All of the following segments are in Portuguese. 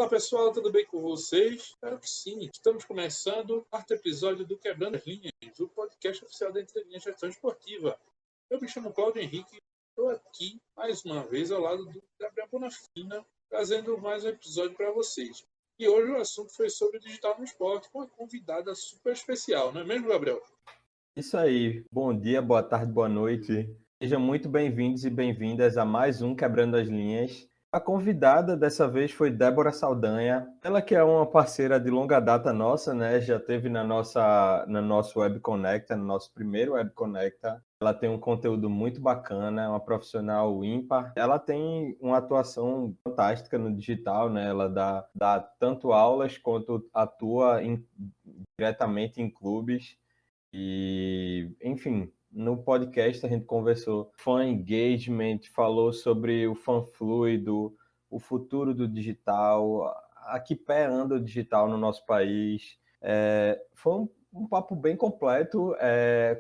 Fala pessoal, tudo bem com vocês? Espero que sim. Estamos começando o quarto episódio do Quebrando as Linhas, o podcast oficial da Entrelinha Gestão Esportiva. Eu me chamo Cláudio Henrique, estou aqui mais uma vez ao lado do Gabriel Bonafina, trazendo mais um episódio para vocês. E hoje o assunto foi sobre o digital no esporte, com uma convidada super especial, não é mesmo, Gabriel? Isso aí, bom dia, boa tarde, boa noite. Sejam muito bem-vindos e bem-vindas a mais um Quebrando as Linhas. A convidada dessa vez foi Débora Saldanha, ela que é uma parceira de longa data nossa, né? Já teve no nosso Web Conecta, no nosso primeiro Web Conecta. Ela tem um conteúdo muito bacana, é uma profissional ímpar. Ela tem uma atuação fantástica no digital, né? Ela dá tanto aulas quanto atua diretamente em clubes. E, enfim, no podcast a gente conversou fan engagement, falou sobre o fan fluido, o futuro do digital, a que pé anda o digital no nosso país. Foi um papo bem completo.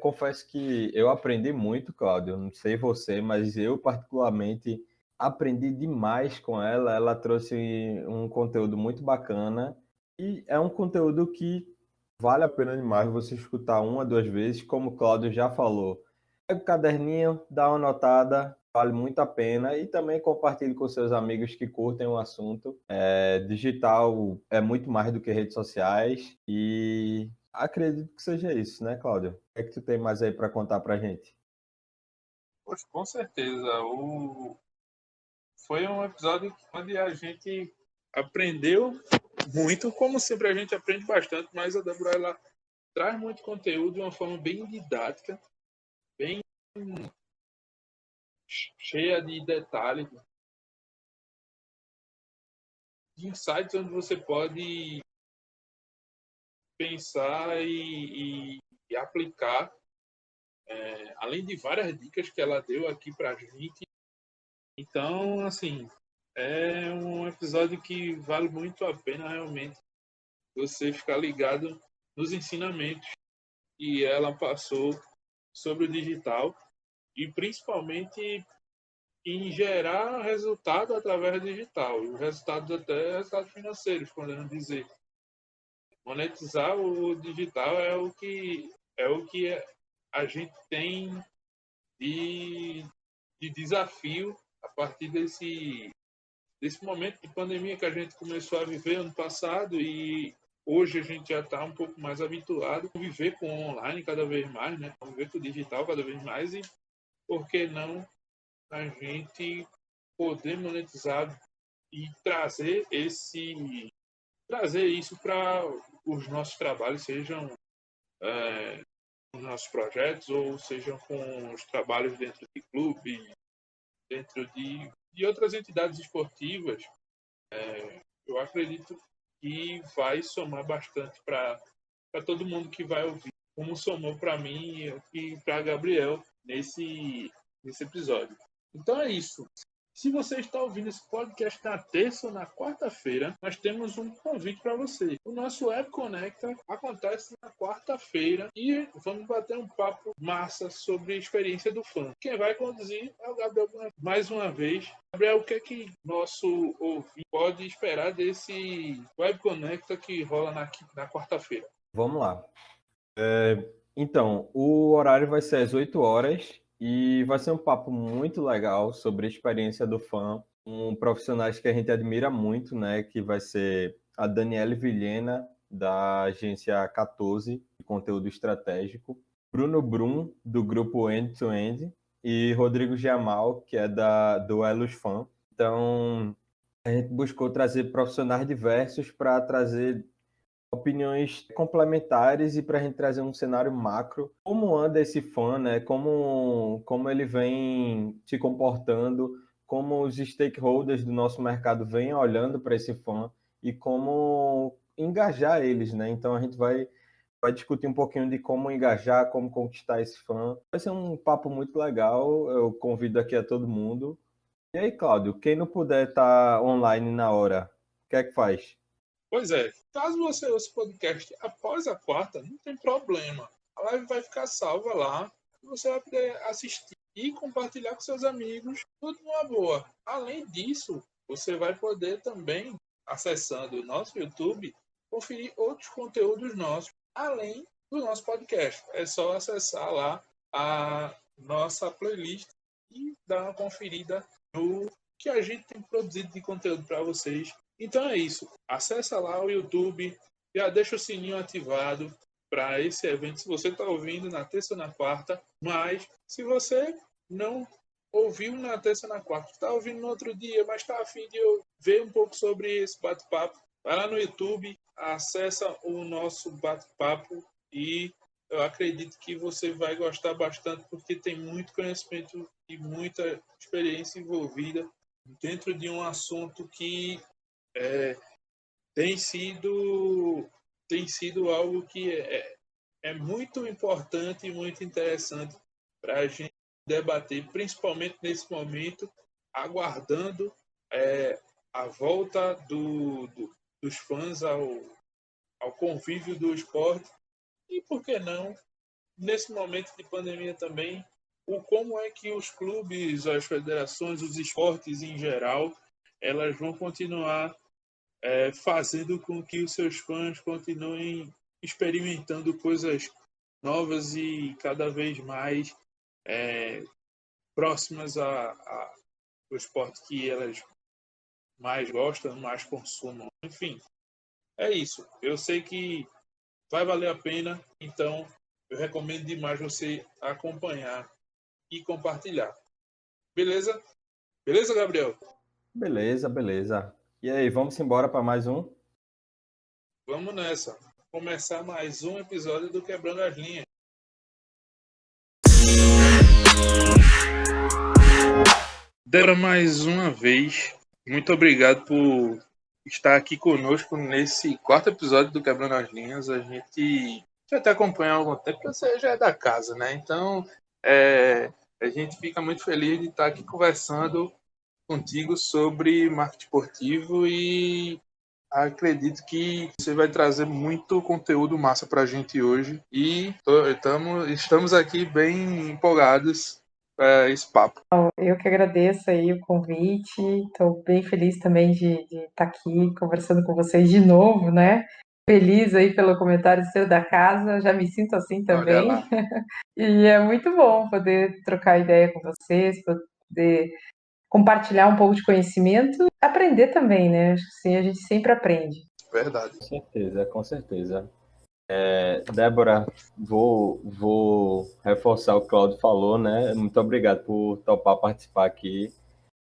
Confesso que eu aprendi muito, Cláudio. Não sei você, mas eu particularmente aprendi demais com ela. Ela trouxe um conteúdo muito bacana e é um conteúdo que vale a pena demais você escutar uma, duas vezes, como o Cláudio já falou. Pega o caderninho, dá uma notada, vale muito a pena e também compartilhe com seus amigos que curtem o assunto. Digital é muito mais do que redes sociais e acredito que seja isso, né, Cláudio? O que é que tu tem mais aí para contar pra gente? Poxa, com certeza. Foi um episódio onde a gente aprendeu muito, como sempre a gente aprende bastante, mas a Débora ela traz muito conteúdo de uma forma bem didática, bem cheia de detalhes, de insights onde você pode pensar e aplicar, além de várias dicas que ela deu aqui para a gente. Então, assim, é um episódio que vale muito a pena realmente você ficar ligado nos ensinamentos que ela passou sobre o digital e principalmente em gerar resultado através do digital. E os resultados até resultados financeiros, podemos dizer. Monetizar o digital é o que a gente tem de, de desafio a partir desse momento de pandemia que a gente começou a viver ano passado e hoje a gente já está um pouco mais habituado a viver com o online cada vez mais, né? A viver com o digital cada vez mais e por que não a gente poder monetizar e trazer isso para os nossos trabalhos, sejam os nossos projetos ou sejam com os trabalhos dentro de clube, dentro de outras entidades esportivas. Eu acredito que vai somar bastante para todo mundo que vai ouvir, como somou para mim e para Gabriel nesse episódio. Então é isso. Se você está ouvindo esse podcast na terça ou na quarta-feira, nós temos um convite para você. O nosso Web Conecta acontece na quarta-feira e vamos bater um papo massa sobre a experiência do fã. Quem vai conduzir é o Gabriel mais uma vez. Gabriel, o que é que nosso ouvinte pode esperar desse Web Conecta que rola na quarta-feira? Vamos lá. Então, o horário vai ser às 8 horas e vai ser um papo muito legal sobre a experiência do fã, com profissionais que a gente admira muito, né? Que vai ser a Daniele Vilhena, da agência 14, de conteúdo estratégico, Bruno Brum, do grupo End to End, e Rodrigo Giamal, que é do Elos Fan. Então, a gente buscou trazer profissionais diversos para trazer opiniões complementares e para a gente trazer um cenário macro. Como anda esse fã, né? Como ele vem se comportando, como os stakeholders do nosso mercado vêm olhando para esse fã e como engajar eles, né? Então a gente vai discutir um pouquinho de como engajar, como conquistar esse fã. Vai ser um papo muito legal, eu convido aqui a todo mundo. E aí, Cláudio, quem não puder estar online na hora, o que é que faz? Pois é, caso você ouça o podcast após a quarta, não tem problema. A live vai ficar salva lá. Você vai poder assistir e compartilhar com seus amigos, tudo numa boa. Além disso, você vai poder também acessando o nosso YouTube, conferir outros conteúdos nossos, além do nosso podcast. É só acessar lá a nossa playlist e dar uma conferida no que a gente tem produzido de conteúdo para vocês. Então é isso. Acessa lá o YouTube, já deixa o sininho ativado para esse evento, se você está ouvindo na terça ou na quarta, mas se você não ouviu na terça ou na quarta, está ouvindo no outro dia, mas está a fim de ver um pouco sobre esse bate-papo, vai lá no YouTube, acessa o nosso bate-papo e eu acredito que você vai gostar bastante, porque tem muito conhecimento e muita experiência envolvida dentro de um assunto que tem sido algo que é muito importante e muito interessante para a gente debater, principalmente nesse momento, aguardando a volta dos fãs ao convívio do esporte e, por que não, nesse momento de pandemia também, como é que os clubes, as federações, os esportes em geral, elas vão continuar fazendo com que os seus fãs continuem experimentando coisas novas e cada vez mais próximas ao esporte que elas mais gostam, mais consumam. Enfim, é isso. Eu sei que vai valer a pena, então eu recomendo demais você acompanhar e compartilhar. Beleza? Beleza, Gabriel? Beleza, beleza. E aí, vamos embora para mais um? Vamos nessa. Começar mais um episódio do Quebrando as Linhas. Débora, mais uma vez, muito obrigado por estar aqui conosco nesse quarto episódio do Quebrando as Linhas. A gente já te acompanha há algum tempo, você já é da casa, né? Então, a gente fica muito feliz de estar aqui conversando contigo sobre marketing esportivo e acredito que você vai trazer muito conteúdo massa para a gente hoje e estamos aqui bem empolgados para esse papo. Eu que agradeço aí o convite, estou bem feliz também de estar aqui conversando com vocês de novo, né? Feliz aí pelo comentário seu da casa, já me sinto assim também. Olha lá. E é muito bom poder trocar ideia com vocês, poder compartilhar um pouco de conhecimento, aprender também, né? Acho que sim, a gente sempre aprende. Verdade. Com certeza, com certeza. Débora, vou reforçar o que o Claudio falou, né? Muito obrigado por topar participar aqui.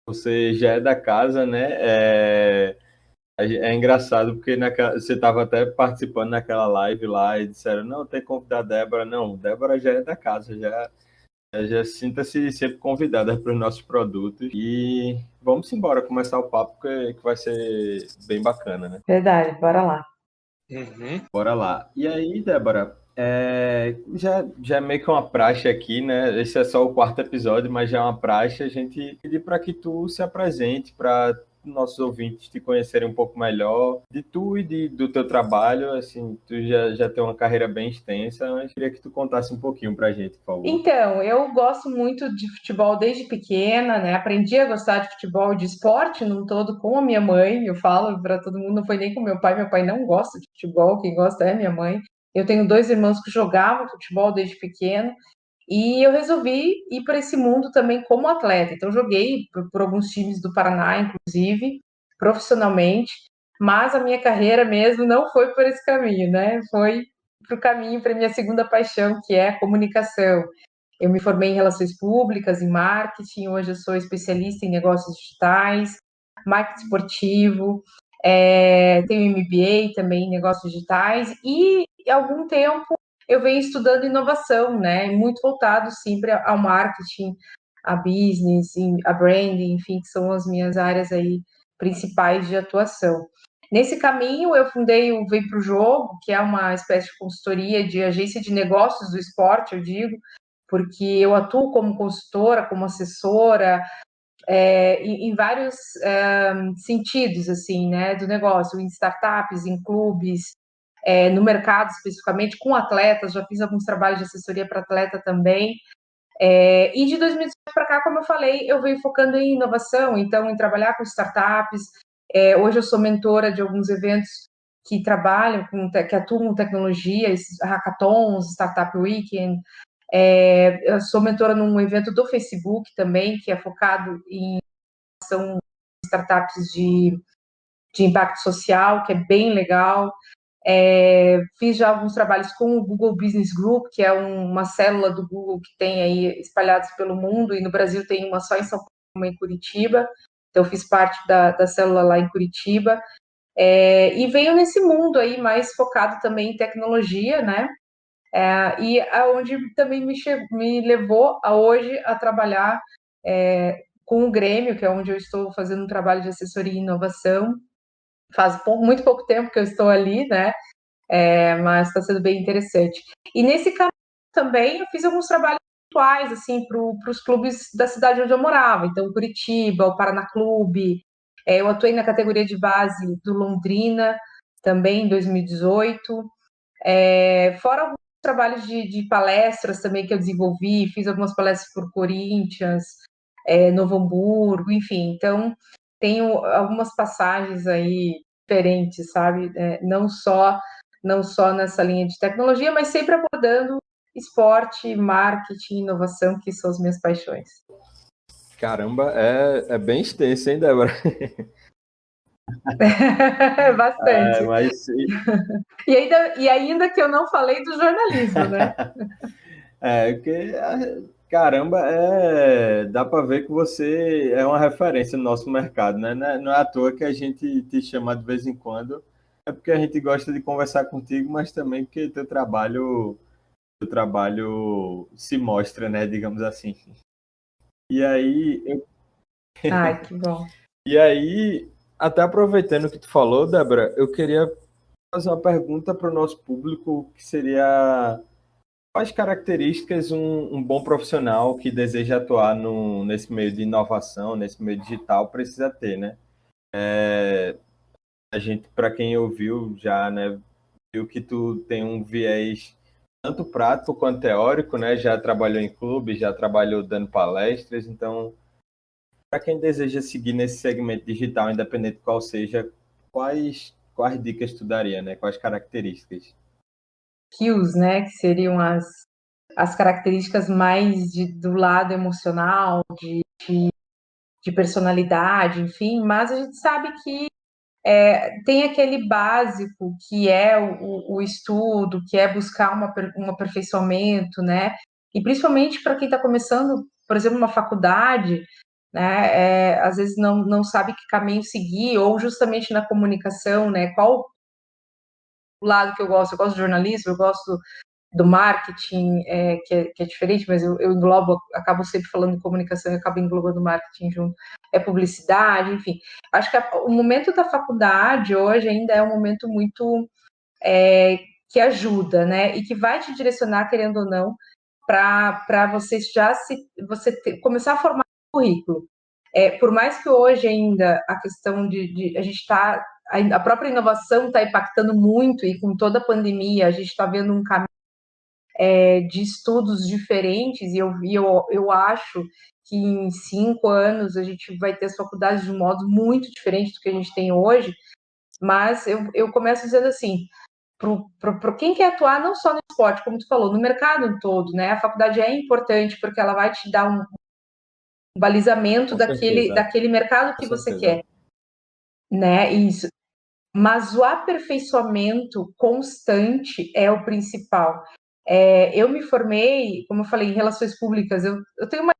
Você já é da casa, né? É engraçado porque você estava até participando naquela live lá e disseram, não, tem que convidar a Débora. Não, Débora já é da casa, já sinta-se sempre convidada para os nossos produtos. E vamos embora começar o papo que vai ser bem bacana, né? Verdade, bora lá. Uhum. Bora lá. E aí, Débora, já é meio que uma praxe aqui, né? Esse é só o quarto episódio, mas já é uma praxe a gente pedir para que tu se apresente para nossos ouvintes te conhecerem um pouco melhor de tu e do teu trabalho. Assim, tu já tem uma carreira bem extensa, mas queria que tu contasse um pouquinho para a gente, por favor. Então, eu gosto muito de futebol desde pequena, né? Aprendi a gostar de futebol, de esporte num todo com a minha mãe. Eu falo para todo mundo, não foi nem com meu pai não gosta de futebol, quem gosta é minha mãe. Eu tenho 2 irmãos que jogavam futebol desde pequeno e eu resolvi ir para esse mundo também como atleta. Então, joguei por alguns times do Paraná, inclusive, profissionalmente, mas a minha carreira mesmo não foi por esse caminho, né? Foi para o caminho, para minha segunda paixão, que é a comunicação. Eu me formei em relações públicas, em marketing, hoje eu sou especialista em negócios digitais, marketing esportivo, tenho MBA também em negócios digitais e há algum tempo eu venho estudando inovação, né? Muito voltado sempre ao marketing, a business, a branding, enfim, que são as minhas áreas aí principais de atuação. Nesse caminho, eu fundei o Vem Pro Jogo, que é uma espécie de consultoria de agência de negócios do esporte, eu digo, porque eu atuo como consultora, como assessora, em vários sentidos, assim, né, do negócio, em startups, em clubes, no mercado especificamente, com atletas, já fiz alguns trabalhos de assessoria para atleta também, e de 2018 para cá, como eu falei, eu venho focando em inovação, então em trabalhar com startups, Hoje eu sou mentora de alguns eventos que trabalham, que atuam com tecnologia, hackathons, Startup Weekend. Eu sou mentora num evento do Facebook também, que é focado em são startups de impacto social, que é bem legal. Fiz já alguns trabalhos com o Google Business Group, que é uma célula do Google que tem aí espalhados pelo mundo, e no Brasil tem uma só em São Paulo, uma em Curitiba. Então, fiz parte da célula lá em Curitiba. E venho nesse mundo aí mais focado também em tecnologia, né? E aonde também me levou a hoje a trabalhar com o Grêmio, que é onde eu estou fazendo um trabalho de assessoria e inovação. Faz muito pouco tempo que eu estou ali, né? Mas está sendo bem interessante. E nesse caminho também eu fiz alguns trabalhos pontuais, assim, para os clubes da cidade onde eu morava. Então, Curitiba, o Paraná Clube. Eu atuei na categoria de base do Londrina, também em 2018. Fora alguns trabalhos de palestras também que eu desenvolvi, fiz algumas palestras por Corinthians, Novo Hamburgo, enfim. Então, tenho algumas passagens aí diferentes, sabe? Não só nessa linha de tecnologia, mas sempre abordando esporte, marketing, inovação, que são as minhas paixões. Caramba, é bem extenso, hein, Débora? Bastante. Mas E ainda que eu não falei do jornalismo, né? porque caramba, dá para ver que você é uma referência no nosso mercado, né? Não é à toa que a gente te chama de vez em quando. É porque a gente gosta de conversar contigo, mas também porque teu trabalho se mostra, né? Digamos assim. E aí, Ai, que bom. e aí, até aproveitando o que tu falou, Débora, eu queria fazer uma pergunta para o nosso público, que seria: quais características um bom profissional que deseja atuar nesse meio de inovação, nesse meio digital, precisa ter, né? A gente, para quem ouviu já, né, viu que tu tem um viés tanto prático quanto teórico, né? Já trabalhou em clubes, já trabalhou dando palestras, então, para quem deseja seguir nesse segmento digital, independente qual seja, quais dicas tu daria, né? Quais características? Skills, né? Que seriam as características mais do lado emocional, de personalidade, enfim, mas a gente sabe que tem aquele básico que é o estudo, que é buscar um aperfeiçoamento, né? E principalmente para quem está começando, por exemplo, uma faculdade, né? Às vezes não sabe que caminho seguir, ou justamente na comunicação, né? Qual o lado que eu gosto? Eu gosto de jornalismo, eu gosto do marketing, que é diferente, mas eu englobo, acabo sempre falando de comunicação e acabo englobando marketing junto, publicidade, enfim. Acho que o momento da faculdade hoje ainda é um momento muito que ajuda, né? E que vai te direcionar, querendo ou não, para começar a formar um currículo. Por mais que hoje ainda a questão de a gente está, a própria inovação está impactando muito, e com toda a pandemia a gente está vendo um caminho de estudos diferentes, e eu acho que em 5 anos a gente vai ter as faculdades de um modo muito diferente do que a gente tem hoje, mas eu começo dizendo assim, para quem quer atuar não só no esporte, como tu falou, no mercado todo, né? A faculdade é importante porque ela vai te dar um balizamento Com certeza, daquele mercado com que você certeza. quer, né? Isso. Mas o aperfeiçoamento constante é o principal. Eu me formei, como eu falei, em relações públicas, eu tenho uma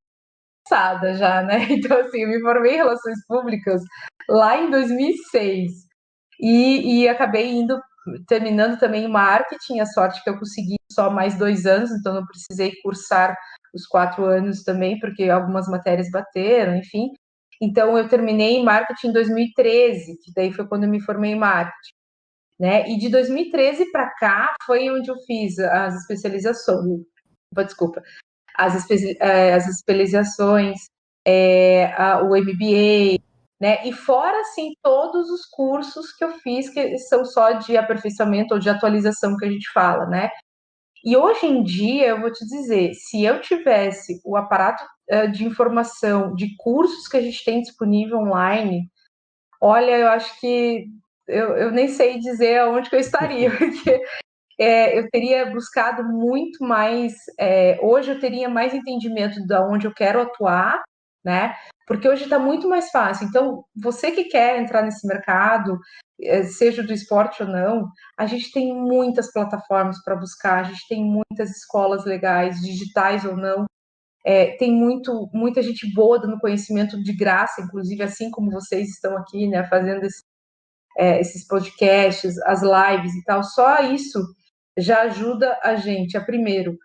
passada já, né? Então, assim, eu me formei em relações públicas lá em 2006 e acabei terminando também em marketing. A sorte que eu consegui só mais 2 anos, então não precisei cursar os 4 anos também, porque algumas matérias bateram, enfim. Então, eu terminei em marketing em 2013, que daí foi quando eu me formei em marketing, né? E de 2013 para cá foi onde eu fiz as especializações, desculpa, as especializações, o MBA, né? E fora, assim, todos os cursos que eu fiz, que são só de aperfeiçoamento ou de atualização que a gente fala, né? E hoje em dia, eu vou te dizer, se eu tivesse o aparato de informação, de cursos que a gente tem disponível online, Olha, eu acho que eu nem sei dizer aonde que eu estaria, porque eu teria buscado muito mais. Hoje eu teria mais entendimento de onde eu quero atuar, né? Porque hoje está muito mais fácil. Então, você que quer entrar nesse mercado, seja do esporte ou não, a gente tem muitas plataformas para buscar, a gente tem muitas escolas legais, digitais ou não. Tem muita gente boa dando conhecimento de graça, inclusive assim como vocês estão aqui, né, fazendo esses podcasts, as lives e tal. Só isso já ajuda a gente a, primeiro,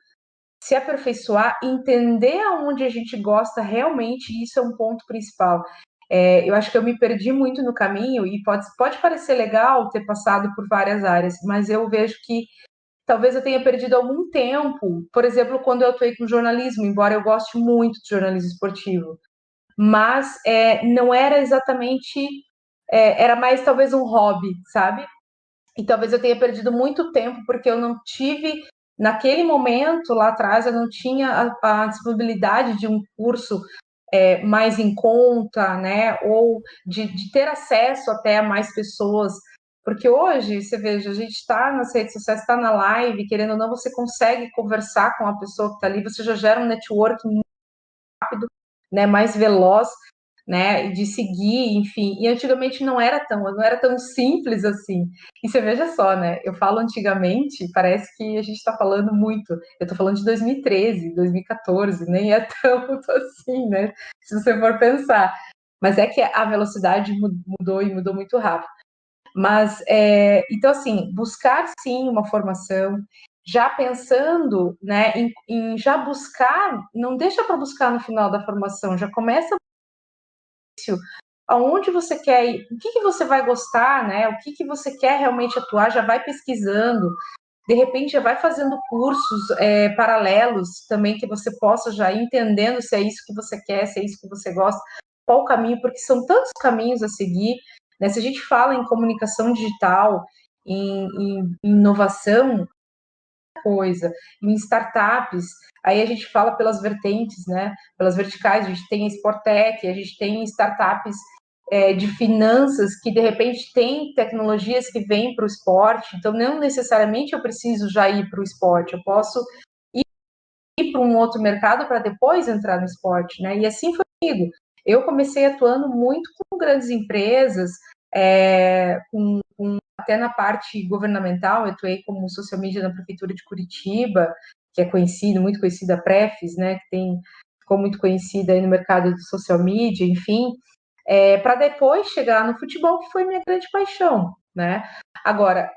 se aperfeiçoar, entender aonde a gente gosta realmente, e isso é um ponto principal. Eu acho que eu me perdi muito no caminho, e pode parecer legal ter passado por várias áreas, mas eu vejo que talvez eu tenha perdido algum tempo, por exemplo, quando eu atuei com jornalismo, embora eu goste muito de jornalismo esportivo, mas não era exatamente, era mais talvez um hobby, sabe? E talvez eu tenha perdido muito tempo porque eu não tive, naquele momento lá atrás, eu não tinha a disponibilidade de um curso mais em conta, né? Ou de ter acesso até a mais pessoas. Porque hoje, você veja, a gente está nas redes sociais, está na live, querendo ou não, você consegue conversar com a pessoa que está ali, você já gera um networking muito rápido, né, mais veloz, né, de seguir, enfim. E antigamente não era tão simples assim. E você veja só, né? Eu falo antigamente, parece que a gente está falando muito. Eu estou falando de 2013, 2014, nem é tanto assim, né? Se você for pensar. Mas é que a velocidade mudou e mudou muito rápido. Mas, então, assim, buscar sim uma formação, já pensando, né, em já buscar, não deixa para buscar no final da formação, já começa aonde você quer ir, o que você vai gostar, né? O que você quer realmente atuar, já vai pesquisando, de repente já vai fazendo cursos paralelos também que você possa já ir entendendo se é isso que você quer, se é isso que você gosta, qual o caminho, porque são tantos caminhos a seguir, né? Se a gente fala em comunicação digital, em inovação, coisa, em startups, aí a gente fala pelas vertentes, né? Pelas verticais, a gente tem a Sportec, a gente tem startups de finanças que de repente tem tecnologias que vêm para o esporte, então não necessariamente eu preciso já ir para o esporte, eu posso ir para um outro mercado para depois entrar no esporte, né? E assim foi comigo. Eu comecei atuando muito com grandes empresas, até na parte governamental, eu atuei como social media na prefeitura de Curitiba, que é conhecido, muito conhecida, a Prefis, né? Ficou muito conhecida aí no mercado de social media, enfim, para depois chegar no futebol, que foi minha grande paixão, né? Agora,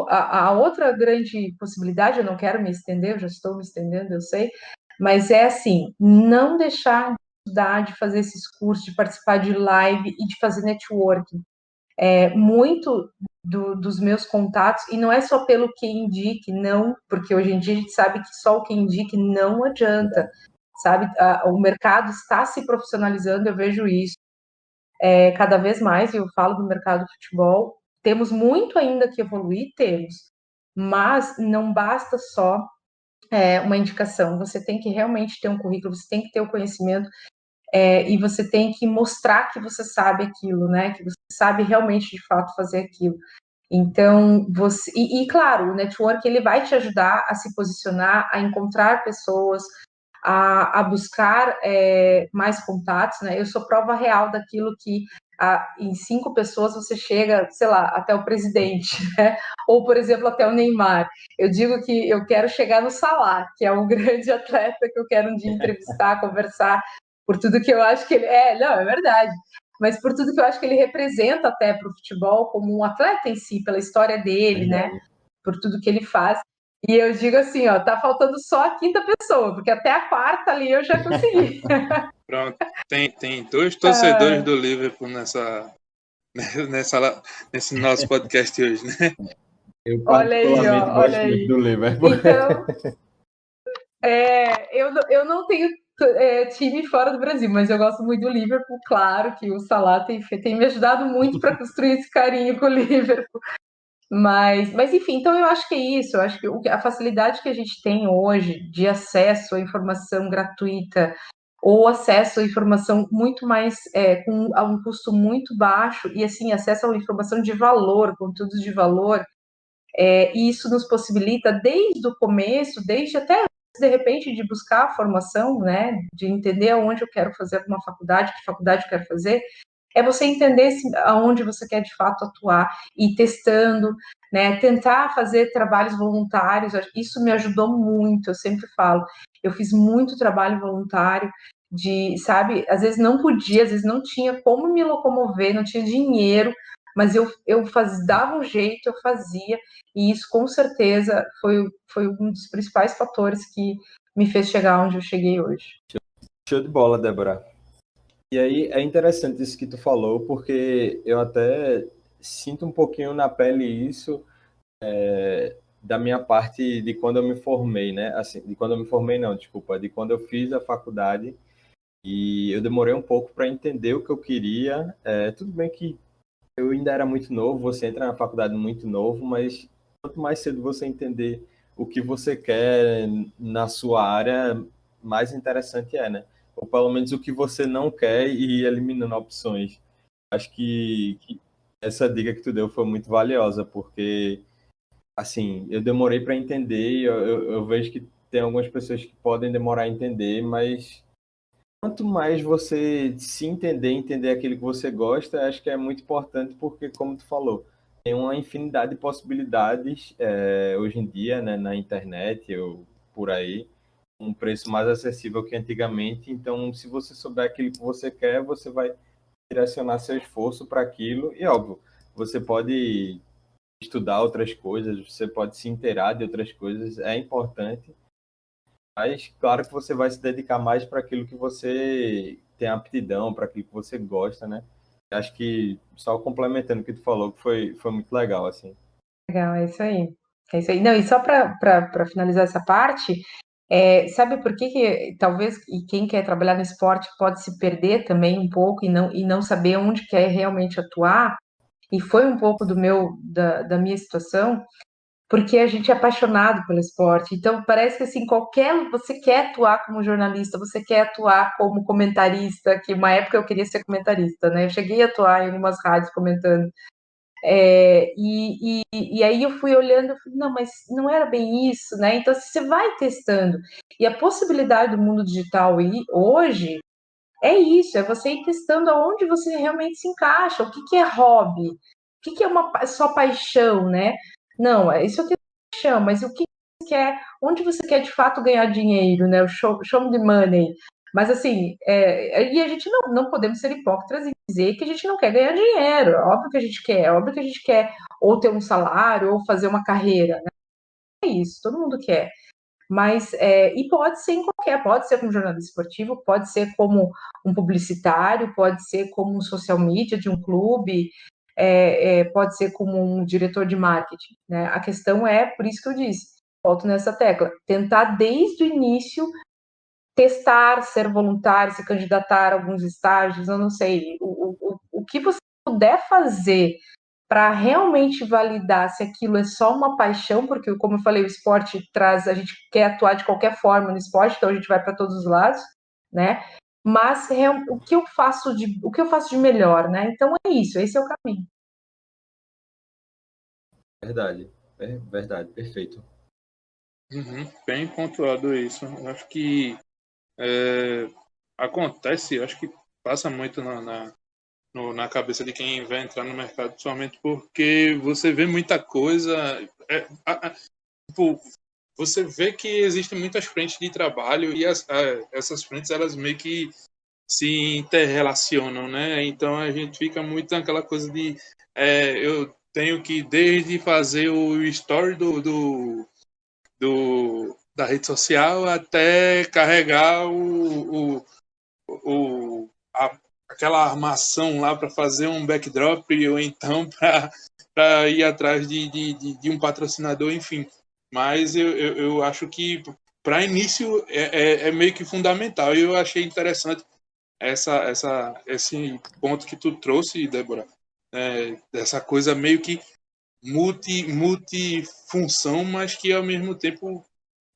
a outra grande possibilidade, eu não quero me estender, eu já estou me estendendo, eu sei, mas é assim, não deixar de estudar, de fazer esses cursos, de participar de live e de fazer networking. Muito dos meus contatos, e não é só pelo que indique, não, porque hoje em dia a gente sabe que só o que indique não adianta, sabe? O mercado está se profissionalizando, eu vejo isso cada vez mais, e eu falo do mercado do futebol, temos muito ainda que evoluir, temos, mas não basta só uma indicação, você tem que realmente ter um currículo, você tem que ter o conhecimento, e você tem que mostrar que você sabe aquilo, né? Que você sabe realmente, de fato, fazer aquilo. Então, claro, o network ele vai te ajudar a se posicionar, a encontrar pessoas, a buscar mais contatos, né? Eu sou prova real daquilo que em 5 pessoas você chega, sei lá, até o presidente, né? Ou, por exemplo, até o Neymar. Eu digo que eu quero chegar no Salah, que é um grande atleta que eu quero um dia entrevistar, conversar, por tudo que eu acho que ele... não, é verdade. Mas por tudo que eu acho que ele representa até para o futebol, como um atleta em si, pela história dele, né? Por tudo que ele faz. E eu digo assim, ó, tá faltando só a quinta pessoa, porque até a quarta ali eu já consegui. Pronto, tem dois torcedores do Liverpool nesse nosso podcast hoje, né? Eu Olha aí, particularmente ó, gosto olha muito aí. do Liverpool. Então, eu não tenho time fora do Brasil, mas eu gosto muito do Liverpool. Claro que o Salah tem me ajudado muito para construir esse carinho com o Liverpool. Mas enfim, então eu acho que é isso. Eu acho que a facilidade que a gente tem hoje de acesso à informação gratuita, ou acesso à informação muito mais, a um custo muito baixo, e assim, acesso a uma informação de valor, conteúdos de valor, e isso nos possibilita desde o começo, desde até de repente de buscar a formação, né, de entender aonde eu quero fazer uma faculdade, que faculdade eu quero fazer, é você entender aonde você quer de fato atuar e testando, né? Tentar fazer trabalhos voluntários, isso me ajudou muito, eu sempre falo. Eu fiz muito trabalho voluntário sabe, às vezes não podia, às vezes não tinha como me locomover, não tinha dinheiro, mas dava um jeito, eu fazia, e isso com certeza foi um dos principais fatores que me fez chegar onde eu cheguei hoje. Show de bola, Débora. E aí é interessante isso que tu falou, porque eu até sinto um pouquinho na pele isso da minha parte de quando eu me formei, né? Assim, de quando eu me formei não, desculpa, de quando eu fiz a faculdade e eu demorei um pouco para entender o que eu queria. Tudo bem que eu ainda era muito novo, você entra na faculdade muito novo, mas quanto mais cedo você entender o que você quer na sua área, mais interessante é, né? Ou pelo menos o que você não quer e ir eliminando opções. Acho que essa dica que tu deu foi muito valiosa, porque, assim, eu demorei para entender e eu vejo que tem algumas pessoas que podem demorar a entender, mas quanto mais você se entender aquilo que você gosta, acho que é muito importante, porque, como tu falou, tem uma infinidade de possibilidades hoje em dia, né, na internet ou por aí, um preço mais acessível que antigamente. Então, se você souber aquilo que você quer, você vai direcionar seu esforço para aquilo. E, óbvio, você pode estudar outras coisas, você pode se inteirar de outras coisas, é importante. Mas, claro que você vai se dedicar mais para aquilo que você tem aptidão, para aquilo que você gosta, né? Acho que, só complementando o que tu falou, que foi muito legal, assim. Legal, é isso aí. É isso aí. Não, e só para finalizar essa parte, sabe por que talvez e quem quer trabalhar no esporte pode se perder também um pouco e não saber onde quer realmente atuar? E foi um pouco da minha situação, porque a gente é apaixonado pelo esporte. Então parece que assim, você quer atuar como jornalista, você quer atuar como comentarista, que uma época eu queria ser comentarista, né? Eu cheguei a atuar em algumas rádios comentando. E aí eu fui olhando, eu falei, não, mas não era bem isso, né? Então assim, você vai testando. E a possibilidade do mundo digital hoje é isso, é você ir testando aonde você realmente se encaixa, o que que é hobby, o que que é só paixão, né? Não, isso aqui é paixão, mas o que você quer, onde você quer de fato ganhar dinheiro, né? O show me money. Mas assim, e a gente não podemos ser hipócritas e dizer que a gente não quer ganhar dinheiro. É óbvio que a gente quer, é óbvio que a gente quer ou ter um salário ou fazer uma carreira, né? É isso, todo mundo quer. Mas, e pode ser em qualquer, pode ser como jornalista esportivo, pode ser como um publicitário, pode ser como um social media de um clube, pode ser como um diretor de marketing, né? A questão é, por isso que eu disse, volto nessa tecla, tentar desde o início testar, ser voluntário, se candidatar a alguns estágios, eu não sei, o que você puder fazer para realmente validar se aquilo é só uma paixão, porque, como eu falei, o esporte traz, a gente quer atuar de qualquer forma no esporte, então a gente vai para todos os lados, né? Mas o que eu faço de melhor, né? Então é isso, esse é o caminho. Verdade, verdade, perfeito. Bem pontuado isso. Eu acho que acontece, acho que passa muito na cabeça de quem vai entrar no mercado, principalmente porque você vê muita coisa. Tipo, você vê que existem muitas frentes de trabalho e essas frentes elas meio que se interrelacionam, né? Então a gente fica muito naquela coisa de eu tenho que desde fazer o story da rede social até carregar aquela armação lá para fazer um backdrop ou então para ir atrás de um patrocinador, enfim. Mas eu acho que para início é meio que fundamental. E eu achei interessante esse ponto que tu trouxe, Débora, dessa coisa meio que multifunção, mas que ao mesmo tempo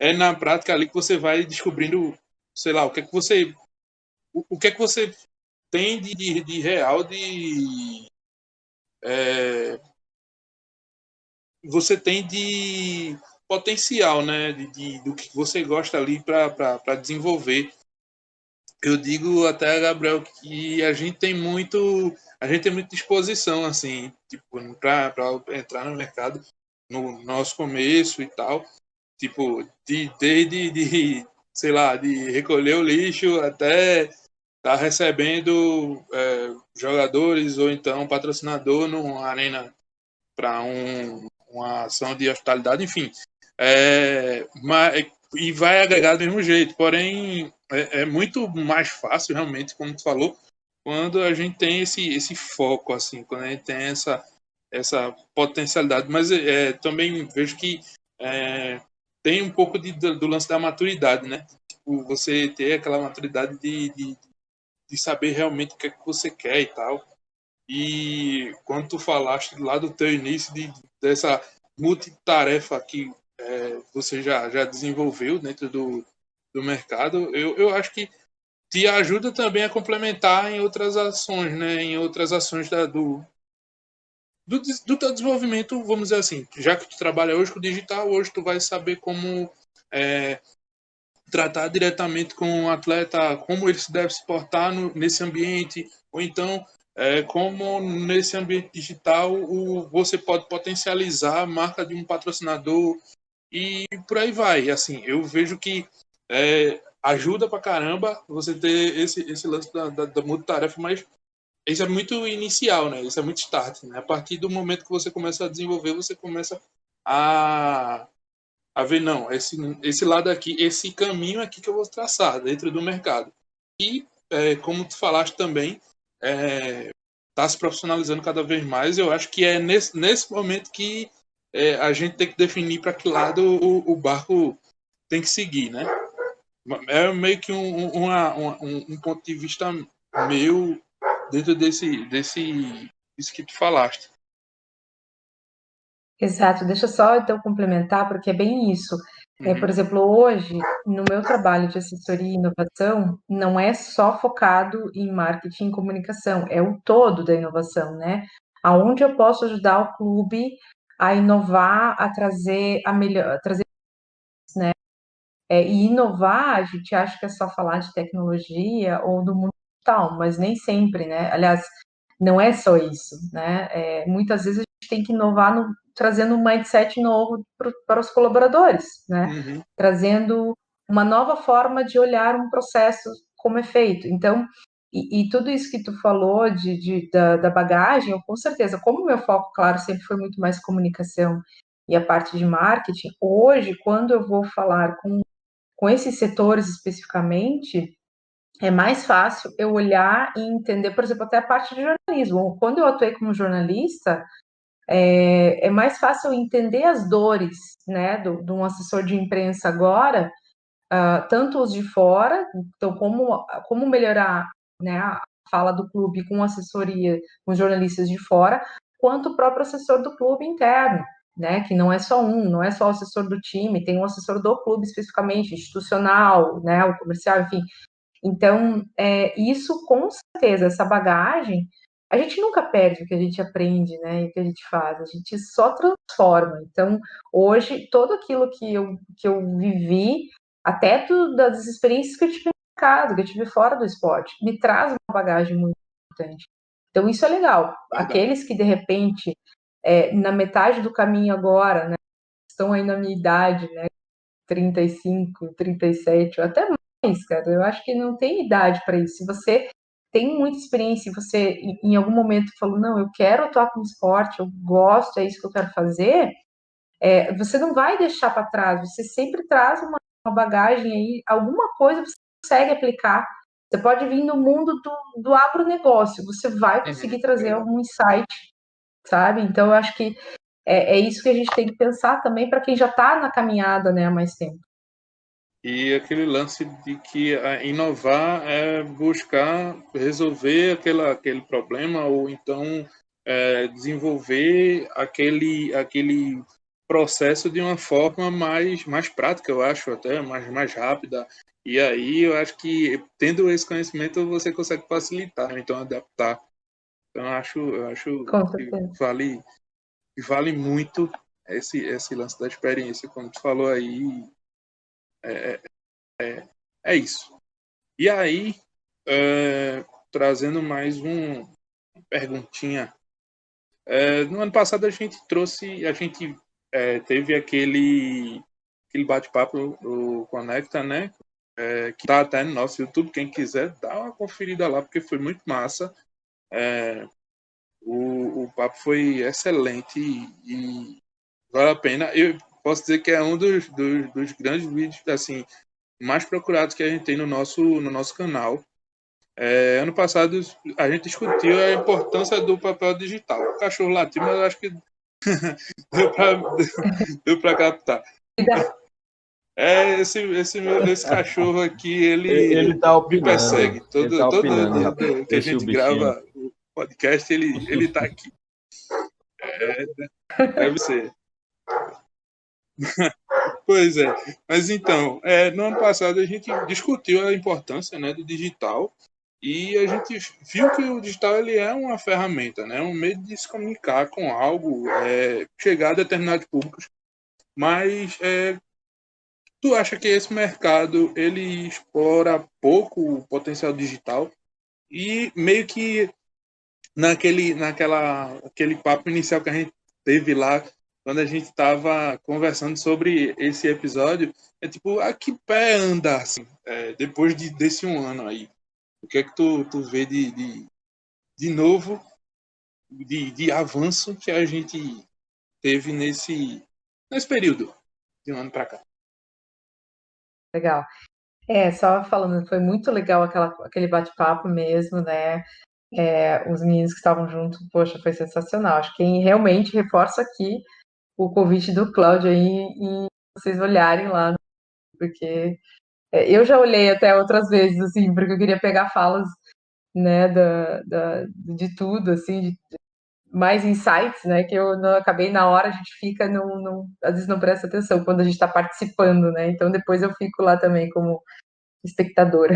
é na prática ali que você vai descobrindo, sei lá, o que é que você o que é que você tem de real você tem de potencial, né? Do que você gosta ali para desenvolver. Eu digo até, Gabriel, que a gente tem muita disposição, assim, tipo, para entrar no mercado no nosso começo e tal. Tipo, sei lá, de recolher o lixo até tá recebendo jogadores ou então patrocinador numa arena para uma ação de hospitalidade, enfim. E vai agregar do mesmo jeito, porém é muito mais fácil realmente, como tu falou, quando a gente tem esse foco, assim, quando a gente tem essa potencialidade. Mas também vejo que tem um pouco do lance da maturidade, né? Tipo, você ter aquela maturidade de saber realmente o que é que você quer e tal. E quando tu falaste lá do teu início dessa multitarefa que você já desenvolveu dentro do mercado, eu acho que te ajuda também a complementar em outras ações, né? Em outras ações do teu desenvolvimento, vamos dizer assim. Já que tu trabalha hoje com o digital, hoje tu vai saber como tratar diretamente com o atleta, como ele se deve se portar nesse ambiente, ou então como nesse ambiente digital você pode potencializar a marca de um patrocinador e por aí vai. Assim, eu vejo que ajuda pra caramba você ter esse lance da multitarefa, mas isso é muito inicial, né? Isso é muito start, né? A partir do momento que você começa a desenvolver, você começa a a ver, não, esse lado aqui, esse caminho aqui que eu vou traçar dentro do mercado. E, como tu falaste também, está se profissionalizando cada vez mais. Eu acho que é nesse momento que a gente tem que definir para que lado o barco tem que seguir, né? É meio que um ponto de vista meu dentro disso que tu falaste. Exato, deixa eu só então complementar, porque é bem isso. Por Uhum. exemplo, hoje, no meu trabalho de assessoria e inovação, não é só focado em marketing e comunicação, é o todo da inovação, né? Aonde eu posso ajudar o clube a inovar, a trazer a melhor, trazer, né? E inovar, a gente acha que é só falar de tecnologia ou do mundo digital, mas nem sempre, né? Aliás, não é só isso, né? Muitas vezes a gente tem que inovar trazendo um mindset novo para os colaboradores, né? Uhum. Trazendo uma nova forma de olhar um processo como é feito. Então, e tudo isso que tu falou da bagagem, eu com certeza, como o meu foco, claro, sempre foi muito mais comunicação e a parte de marketing, hoje, quando eu vou falar com esses setores especificamente, é mais fácil eu olhar e entender, por exemplo, até a parte de jornalismo. Quando eu atuei como jornalista, é mais fácil eu entender as dores, né, de um assessor de imprensa agora, tanto os de fora, então como melhorar, né, a fala do clube com assessoria, com jornalistas de fora, quanto o próprio assessor do clube interno, né, que não é só não é só o assessor do time, tem um assessor do clube especificamente, institucional, né, o comercial, enfim. Então, isso com certeza, essa bagagem, a gente nunca perde o que a gente aprende, né, e o que a gente faz, a gente só transforma. Então, hoje, tudo aquilo que eu vivi, até das experiências que eu tive no mercado, que eu tive fora do esporte, me traz uma bagagem muito importante. Então, isso é legal. Verdade. Aqueles que, de repente, na metade do caminho agora, né, estão aí na minha idade, né, 35, 37, ou até mais, cara. Eu acho que não tem idade para isso. Se você tem muita experiência e você, em algum momento, falou: não, eu quero atuar com esporte, eu gosto, é isso que eu quero fazer, você não vai deixar para trás, você sempre traz uma bagagem aí, alguma coisa você consegue aplicar. Você pode vir no mundo do agronegócio, você vai conseguir trazer Verdade. algum insight, sabe? Então, eu acho que é isso que a gente tem que pensar também para quem já está na caminhada, né, há mais tempo. E aquele lance de que inovar é buscar resolver aquele problema ou então desenvolver aquele processo de uma forma mais prática, eu acho, até mais rápida. E aí eu acho que tendo esse conhecimento você consegue facilitar, então adaptar. Então eu acho Com que certeza. vale muito esse lance da experiência, como tu falou aí, é isso. E aí, trazendo mais uma perguntinha. No ano passado a gente teve aquele bate-papo do Conecta, né? Que tá até no nosso YouTube, quem quiser, dá uma conferida lá, porque foi muito massa. O papo foi excelente e vale a pena. Eu posso dizer que é um dos grandes vídeos assim, mais procurados que a gente tem no nosso canal. Ano passado a gente discutiu a importância do papel digital. O cachorro latiu, mas eu acho que deu pra, deu pra captar. Esse cachorro aqui, Ele ele tá me opinando. persegue. Ele tá Todo opinando. dia que a Deixa o gente bichinho. grava o podcast, ele tá aqui. Deve ser. Pois é. Mas então, no ano passado a gente discutiu a importância, né, do digital e a gente viu que o digital ele é uma ferramenta, né, um meio de se comunicar com algo, chegar a determinados públicos. Mas tu acha que esse mercado ele explora pouco o potencial digital e meio que aquele papo inicial que a gente teve lá, quando a gente estava conversando sobre esse episódio, é tipo, a que pé anda, assim, depois desse um ano aí? O que é que tu vê de novo, de avanço que a gente teve nesse período, de um ano para cá? Legal. Só falando, foi muito legal aquele bate-papo mesmo, né? Os meninos que estavam juntos, poxa, foi sensacional. Acho que realmente reforça aqui o convite do Cláudio aí e vocês olharem lá, porque eu já olhei até outras vezes, assim, porque eu queria pegar falas, né, de tudo, assim, mais insights, né, que eu não acabei na hora, a gente fica, às vezes não presta atenção quando a gente está participando, né, então depois eu fico lá também como espectadora.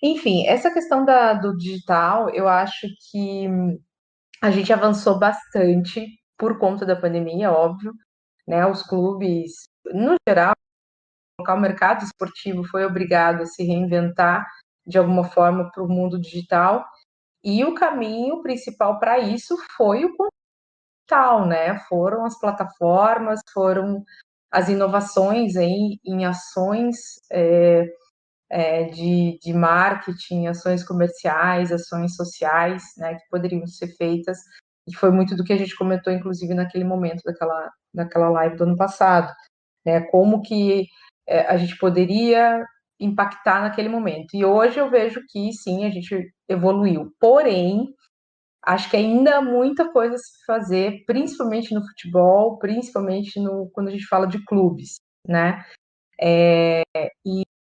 Enfim, essa questão do digital, eu acho que a gente avançou bastante por conta da pandemia, óbvio, né? Os clubes, no geral, o mercado esportivo foi obrigado a se reinventar de alguma forma para o mundo digital, e o caminho principal para isso foi o digital, né? Foram as plataformas, foram as inovações em ações de marketing, ações comerciais, ações sociais, né, que poderiam ser feitas, e foi muito do que a gente comentou, inclusive, naquele momento daquela live do ano passado, né, como que a gente poderia impactar naquele momento. E hoje eu vejo que, sim, a gente evoluiu, porém, acho que ainda há muita coisa a se fazer, principalmente no futebol, principalmente quando a gente fala de clubes, né,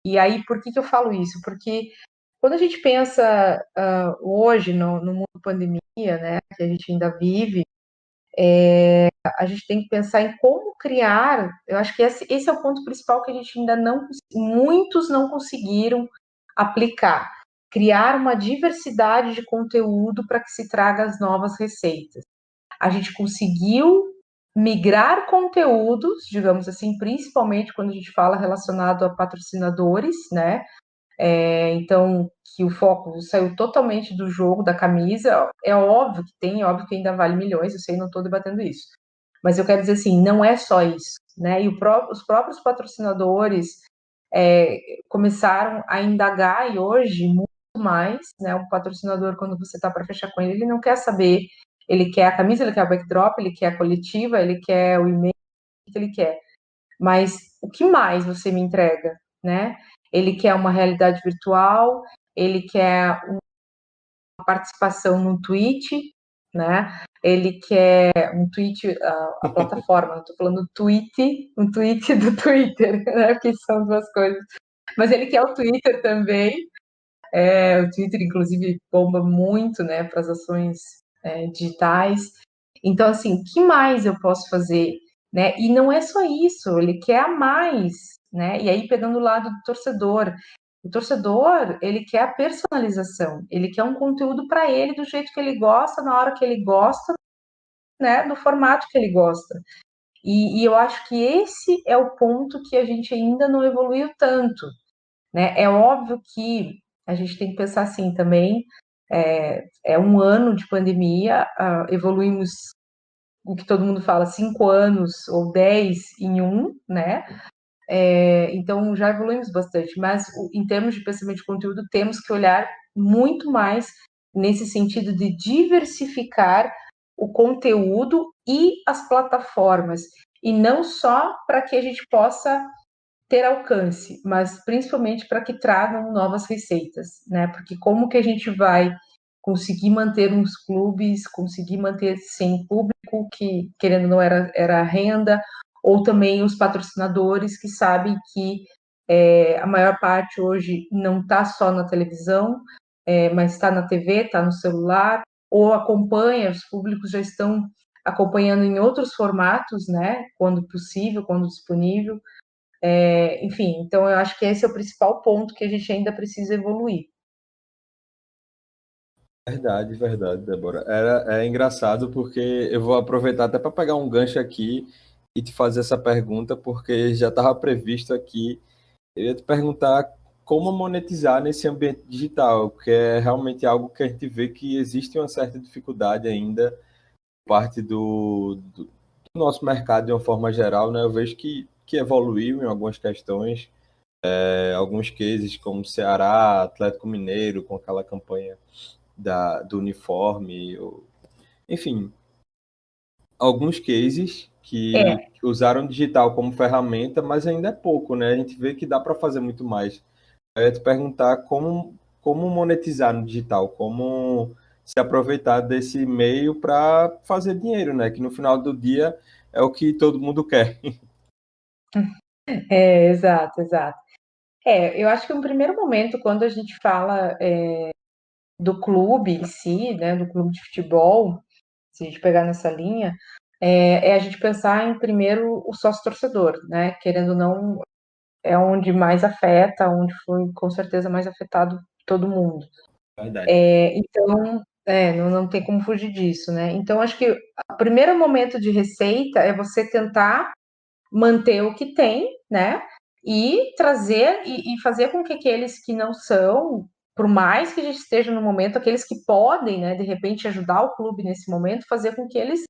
e aí, por que eu falo isso? Porque quando a gente pensa hoje no mundo pandemia, né, que a gente ainda vive, a gente tem que pensar em como criar. Eu acho que esse é o ponto principal que a gente ainda muitos não conseguiram aplicar. Criar uma diversidade de conteúdo para que se traga as novas receitas. A gente conseguiu migrar conteúdos, digamos assim, principalmente quando a gente fala relacionado a patrocinadores, né? Então, que o foco saiu totalmente do jogo, da camisa. É óbvio que tem, é óbvio que ainda vale milhões, eu sei, não estou debatendo isso. Mas eu quero dizer assim, não é só isso, né? E os próprios patrocinadores começaram a indagar, e hoje, muito mais, né? O patrocinador, quando você está para fechar com ele, ele não quer saber, ele quer a camisa, ele quer a backdrop, ele quer a coletiva, ele quer o e-mail, o que ele quer. Mas o que mais você me entrega, né? Ele quer uma realidade virtual, ele quer uma participação num tweet, né? Ele quer um tweet, a plataforma, eu tô falando tweet, um tweet do Twitter, né? Porque são duas coisas. Mas ele quer o Twitter também. O Twitter, inclusive, bomba muito, né, para as ações digitais. Então, assim, o que mais eu posso fazer? Né? E não é só isso, ele quer a mais. né? E aí, pegando o lado do torcedor, o torcedor, ele quer a personalização, ele quer um conteúdo para ele do jeito que ele gosta, na hora que ele gosta, né? No formato que ele gosta. E eu acho que esse é o ponto que a gente ainda não evoluiu tanto, né? É óbvio que a gente tem que pensar assim também, é um ano de pandemia, evoluímos o que todo mundo fala, 5 anos ou 10 em um, né? Então já evoluímos bastante, mas em termos de pensamento de conteúdo, temos que olhar muito mais nesse sentido de diversificar o conteúdo e as plataformas, e não só para que a gente possa ter alcance, mas principalmente para que tragam novas receitas, né? Porque como que a gente vai conseguir manter uns clubes, conseguir manter sem público, que querendo ou não era renda, ou também os patrocinadores que sabem que a maior parte hoje não está só na televisão, mas está na TV, está no celular, ou acompanha, os públicos já estão acompanhando em outros formatos, né? Quando possível, quando disponível. Enfim, então eu acho que esse é o principal ponto que a gente ainda precisa evoluir. Verdade, verdade, Débora. É engraçado porque eu vou aproveitar até para pegar um gancho aqui e te fazer essa pergunta, porque já estava previsto aqui. Eu ia te perguntar como monetizar nesse ambiente digital, que é realmente algo que a gente vê que existe uma certa dificuldade ainda por parte do nosso mercado de uma forma geral, né? Eu vejo que evoluiu em algumas questões, alguns cases como Ceará, Atlético Mineiro, com aquela campanha do uniforme, enfim, alguns cases que É, usaram digital como ferramenta, mas ainda é pouco, né? A gente vê que dá para fazer muito mais. Eu ia te perguntar como monetizar no digital, como se aproveitar desse meio para fazer dinheiro, né? Que no final do dia é o que todo mundo quer. exato, exato. Eu acho que um primeiro momento, quando a gente fala do clube em si, né, do clube de futebol, se a gente pegar nessa linha, é a gente pensar em primeiro o sócio-torcedor, né? Querendo ou não, é onde mais afeta, onde foi com certeza mais afetado todo mundo. Verdade. Então, não tem como fugir disso, né? Então, acho que o primeiro momento de receita é você tentar manter o que tem, né? E trazer e fazer com que aqueles que não são, por mais que a gente esteja no momento, aqueles que podem, né, de repente ajudar o clube nesse momento, fazer com que eles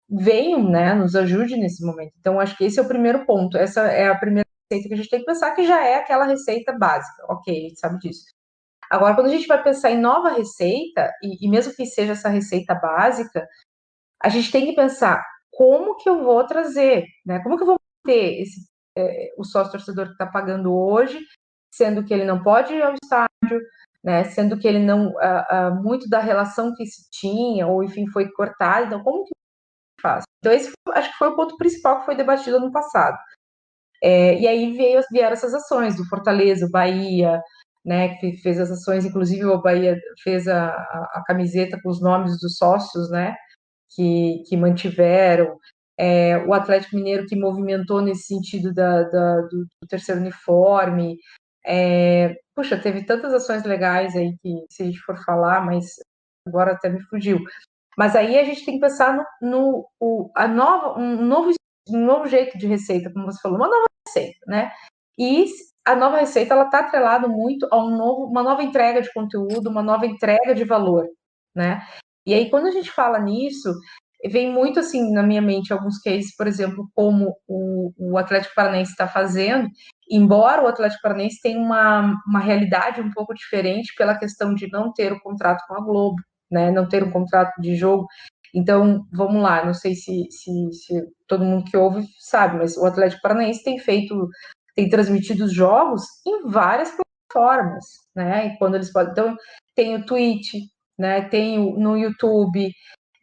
venham, né, nos ajude nesse momento. Então, acho que esse é o primeiro ponto. Essa é a primeira receita que a gente tem que pensar, que já é aquela receita básica. Ok, a gente sabe disso. Agora, quando a gente vai pensar em nova receita, e mesmo que seja essa receita básica, a gente tem que pensar como que eu vou trazer, né? Como que eu vou ter o sócio torcedor que está pagando hoje, sendo que ele não pode ir ao estádio, né? Sendo que ele não muito da relação que se tinha, ou enfim, foi cortada. Então, como que faz? Então, esse acho que foi o ponto principal que foi debatido no passado. E aí vieram essas ações do Fortaleza, o Bahia, né, que fez as ações, inclusive o Bahia fez a camiseta com os nomes dos sócios, né, que mantiveram, o Atlético Mineiro que movimentou nesse sentido do terceiro uniforme, puxa, teve tantas ações legais aí que se a gente for falar, mas agora até me fugiu. Mas aí a gente tem que pensar um novo jeito de receita, como você falou, uma nova receita, né? E a nova receita ela está atrelada muito a uma nova entrega de conteúdo, uma nova entrega de valor, né? E aí quando a gente fala nisso, vem muito assim na minha mente alguns cases, por exemplo, como o Atlético Paranaense está fazendo, embora o Atlético Paranaense tenha uma realidade um pouco diferente pela questão de não ter o contrato com a Globo, né? Não ter um contrato de jogo. Então, vamos lá, não sei se todo mundo que ouve sabe, mas o Atlético Paranaense tem transmitido os jogos em várias plataformas, né? E quando eles podem. Então, tem o Twitch, né? Tem no YouTube.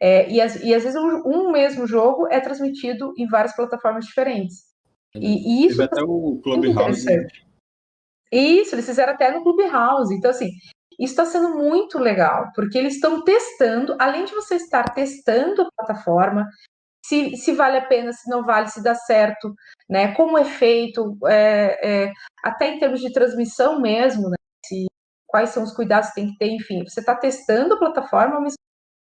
E às vezes um mesmo jogo é transmitido em várias plataformas diferentes. E isso Teve está até o muito Clubhouse, né? interessante. Isso, eles fizeram até no Clubhouse. Então, assim, isso está sendo muito legal, porque eles estão testando, além de você estar testando a plataforma, se vale a pena, se não vale, se dá certo, né? Como é feito, até em termos de transmissão mesmo, né? Quais são os cuidados que tem que ter, enfim. Você está testando a plataforma, mas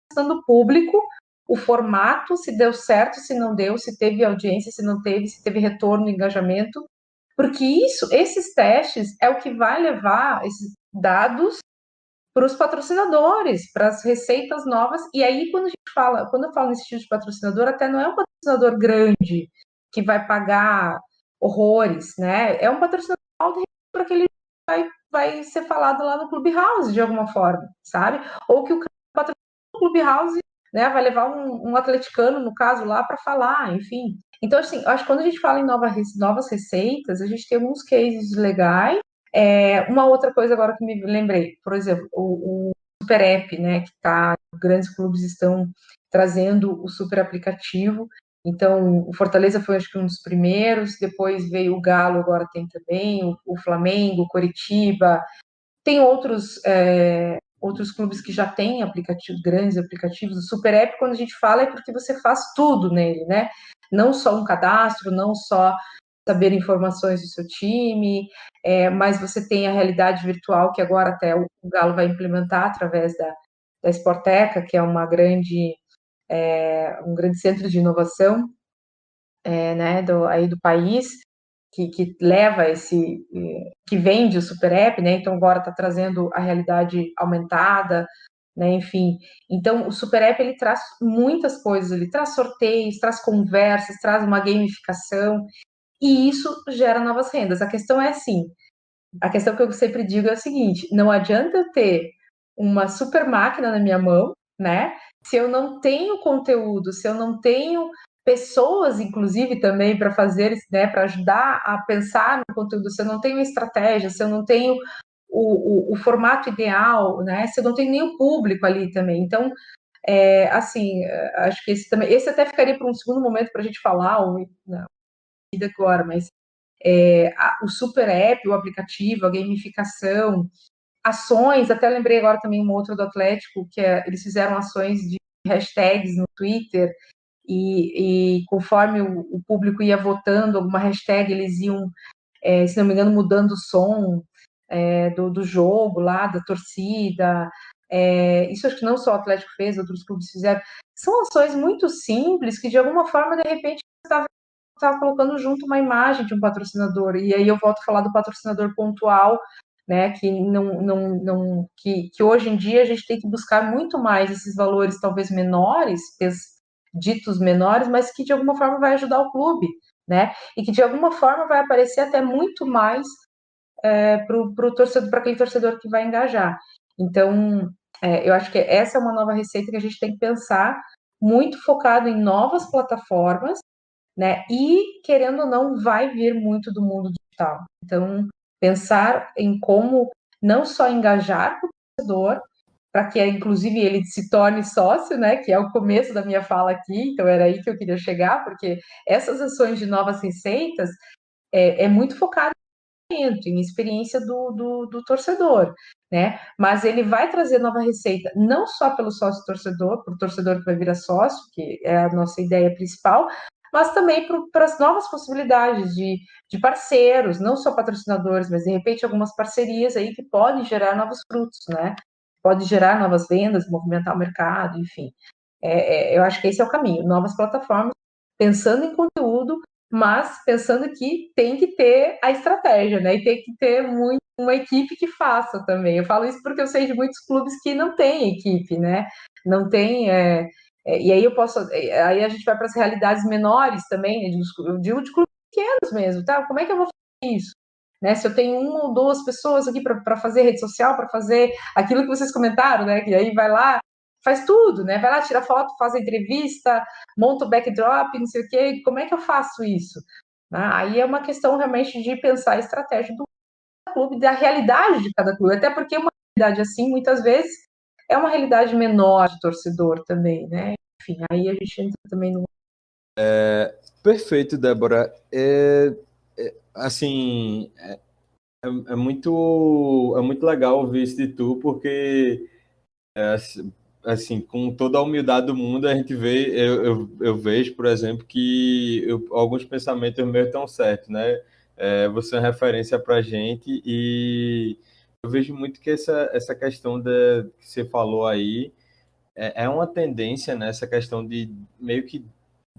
testando o público, o formato, se deu certo, se não deu, se teve audiência, se não teve, se teve retorno, engajamento, porque esses testes é o que vai levar esses dados para os patrocinadores, para as receitas novas. E aí, quando eu falo nesse tipo de patrocinador, até não é um patrocinador grande que vai pagar horrores, né? É um patrocinador para que ele vai ser falado lá no Clubhouse de alguma forma, sabe? Ou que o patrocinador do Clubhouse, né, vai levar um atleticano, no caso, lá para falar, enfim. Então, assim, eu acho que quando a gente fala em novas receitas, a gente tem alguns cases legais. Uma outra coisa agora que me lembrei, por exemplo, o Super App, né, que grandes clubes estão trazendo o super aplicativo. Então, o Fortaleza foi, acho que, um dos primeiros, depois veio o Galo, agora tem também, o Flamengo, o Coritiba, tem outros clubes que já têm grandes aplicativos. O Super App, quando a gente fala, é porque você faz tudo nele, né? Não só um cadastro, não só saber informações do seu time, mas você tem a realidade virtual, que agora até o Galo vai implementar através da Sporteca, que é um grande centro de inovação, né, aí do país, que leva que vende o Super App, né? Então agora está trazendo a realidade aumentada, né? Enfim, então o Super App ele traz muitas coisas, ele traz sorteios, traz conversas, traz uma gamificação, e isso gera novas rendas. A questão é assim, a questão que eu sempre digo é a seguinte: não adianta eu ter uma super máquina na minha mão, né? Se eu não tenho conteúdo, se eu não tenho pessoas, inclusive, também para fazer, né, para ajudar a pensar no conteúdo, se eu não tenho estratégia, se eu não tenho o formato ideal, né? Se eu não tenho nem o público ali também. Então, assim, acho que esse até ficaria para um segundo momento para a gente falar, ou não, agora, mas o Super App, o aplicativo, a gamificação, ações, até lembrei agora também uma outra do Atlético, que eles fizeram ações de hashtags no Twitter, e conforme o público ia votando alguma hashtag, eles iam, se não me engano, mudando o som do jogo lá, da torcida. Isso acho que não só o Atlético fez, outros clubes fizeram. São ações muito simples que, de alguma forma, de repente, estava colocando junto uma imagem de um patrocinador. E aí eu volto a falar do patrocinador pontual, né, que hoje em dia a gente tem que buscar muito mais esses valores talvez menores, ditos menores, mas que de alguma forma vai ajudar o clube, né? E que de alguma forma vai aparecer até muito mais para torcedor, para aquele torcedor que vai engajar. Então, eu acho que essa é uma nova receita que a gente tem que pensar, muito focado em novas plataformas, né? E, querendo ou não, vai vir muito do mundo digital. Então, pensar em como não só engajar o torcedor, para que, inclusive, ele se torne sócio, né? Que é o começo da minha fala aqui, então era aí que eu queria chegar, porque essas ações de novas receitas é muito focado em experiência do torcedor, né? Mas ele vai trazer nova receita, não só pelo sócio torcedor, para o torcedor que vai virar sócio, que é a nossa ideia principal, mas também para as novas possibilidades de parceiros, não só patrocinadores, mas de repente algumas parcerias aí que podem gerar novos frutos, né? Pode gerar novas vendas, movimentar o mercado, enfim. Eu acho que esse é o caminho, novas plataformas, pensando em conteúdo, mas pensando que tem que ter a estratégia, né? E tem que ter uma equipe que faça também. Eu falo isso porque eu sei de muitos clubes que não têm equipe, né? Não tem. E aí aí a gente vai para as realidades menores também, né? Eu digo de clubes pequenos mesmo, tá? Como é que eu vou fazer isso? Né? Se eu tenho uma ou duas pessoas aqui para fazer rede social, para fazer aquilo que vocês comentaram, né? Que aí vai lá, faz tudo, né? Vai lá, tira foto, faz a entrevista, monta o backdrop, não sei o quê. Como é que eu faço isso? Né? Aí é uma questão realmente de pensar a estratégia do clube, da realidade de cada clube. Até porque uma realidade assim, muitas vezes, é uma realidade menor de torcedor também, né? Enfim, aí a gente entra também no. Perfeito, Débora. Assim, é muito legal ouvir isso de tu, porque assim, com toda a humildade do mundo, a gente vê, eu vejo, por exemplo, que alguns pensamentos meus estão certos, né? Você é uma referência para a gente e eu vejo muito que essa questão que você falou aí é uma tendência, né? Essa questão de meio que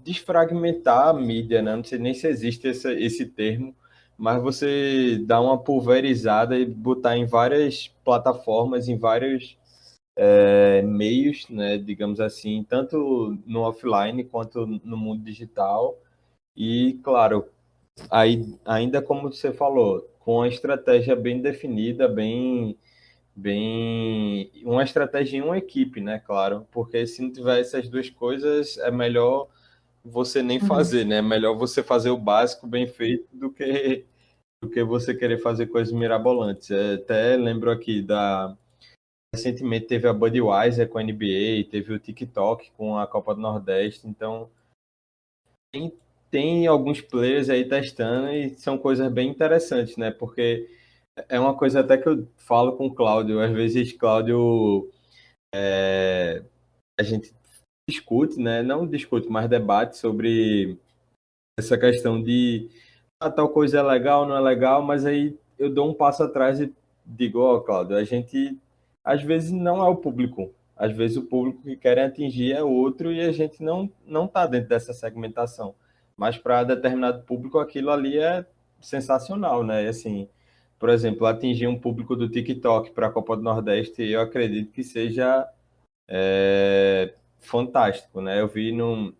desfragmentar a mídia, né? Não sei nem se existe esse termo, mas você dá uma pulverizada e botar em várias plataformas, em vários meios, né, digamos assim, tanto no offline quanto no mundo digital. E, claro, aí, ainda como você falou, com a estratégia bem definida, uma estratégia em uma equipe, né, claro, porque se não tiver essas duas coisas, é melhor você nem Uhum. fazer, né? É melhor você fazer o básico bem feito do que você querer fazer coisas mirabolantes. Até lembro aqui recentemente teve a Budweiser com a NBA, teve o TikTok com a Copa do Nordeste, então tem alguns players aí testando e são coisas bem interessantes, né? Porque é uma coisa até que eu falo com o Cláudio, às vezes Cláudio, a gente discute, né? Não discute, mas debate sobre essa questão de tal coisa é legal, não é legal, mas aí eu dou um passo atrás e digo, ó, Cláudio, a gente às vezes não é o público, às vezes o público que querem atingir é outro e a gente não está dentro dessa segmentação. Mas para determinado público aquilo ali é sensacional, né? E assim, por exemplo, atingir um público do TikTok para a Copa do Nordeste, eu acredito que seja fantástico, né? Eu vi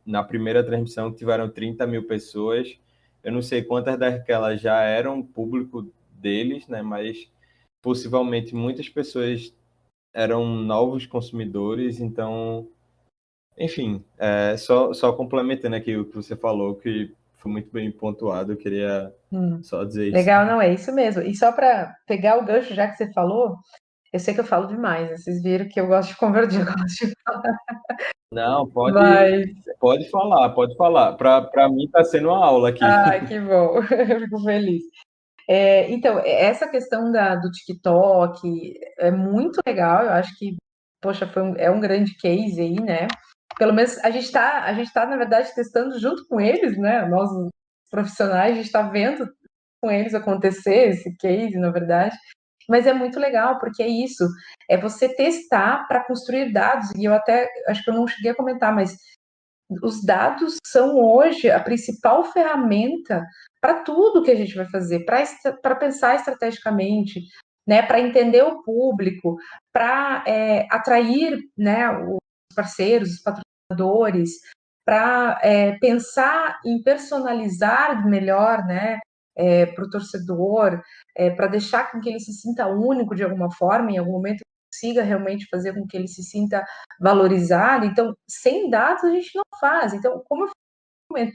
na primeira transmissão que tiveram 30 mil pessoas. Eu não sei quantas daquelas já eram público deles, né? Mas possivelmente muitas pessoas eram novos consumidores. Então, enfim, só complementando aqui o que você falou, que foi muito bem pontuado. Eu queria Hum. só dizer isso. Legal, não é isso mesmo. E só para pegar o gancho, já que você falou, eu sei que eu falo demais, né? Vocês viram que eu gosto de converter, eu gosto de... Não, Mas, pode falar, pode falar. Para mim está sendo uma aula aqui. ai, que bom, eu fico feliz. Então, essa questão do TikTok é muito legal, eu acho que, poxa, é um grande case aí, né? Pelo menos a gente tá, na verdade, testando junto com eles, né? Nós, os profissionais, a gente está vendo com eles acontecer esse case, na verdade. Mas é muito legal, porque é isso, é você testar para construir dados, e eu até, acho que eu não cheguei a comentar, mas os dados são hoje a principal ferramenta para tudo que a gente vai fazer, para pensar estrategicamente, né, para entender o público, para atrair, né, os parceiros, os patrocinadores, para pensar em personalizar melhor, né, para o torcedor, para deixar com que ele se sinta único de alguma forma, em algum momento consiga realmente fazer com que ele se sinta valorizado. Então, sem dados a gente não faz. Então, como eu falei,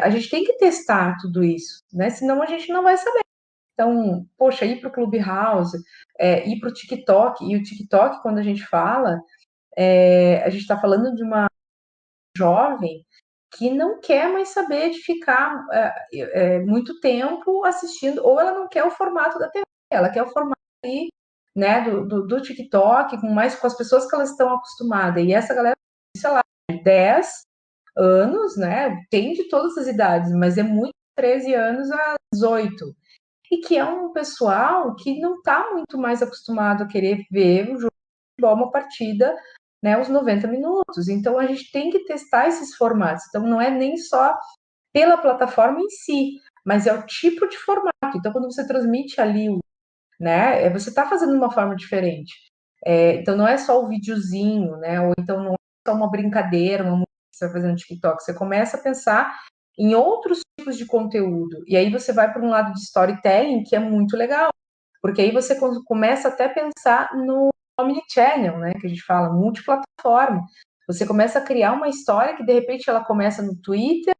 a gente tem que testar tudo isso, né? Senão a gente não vai saber. Então, poxa, ir para o Clubhouse, ir para o TikTok, e o TikTok, quando a gente fala, a gente está falando de uma jovem que não quer mais saber de ficar muito tempo assistindo, ou ela não quer o formato da TV, ela quer o formato aí, né, do TikTok, com as pessoas que elas estão acostumadas. E essa galera, sei lá, 10 anos, né, tem de todas as idades, mas é muito 13 anos a 18. E que é um pessoal que não está muito mais acostumado a querer ver o jogo de futebol, uma partida, né, os 90 minutos. Então a gente tem que testar esses formatos. Então não é nem só pela plataforma em si, mas é o tipo de formato. Então quando você transmite ali, né, você está fazendo de uma forma diferente. Então não é só o videozinho, né, ou então não é só uma brincadeira, uma música que você vai fazer no TikTok. Você começa a pensar em outros tipos de conteúdo. E aí você vai para um lado de storytelling que é muito legal, porque aí você começa até a pensar no omnichannel, né, que a gente fala, multiplataforma. Você começa a criar uma história que de repente ela começa no Twitter,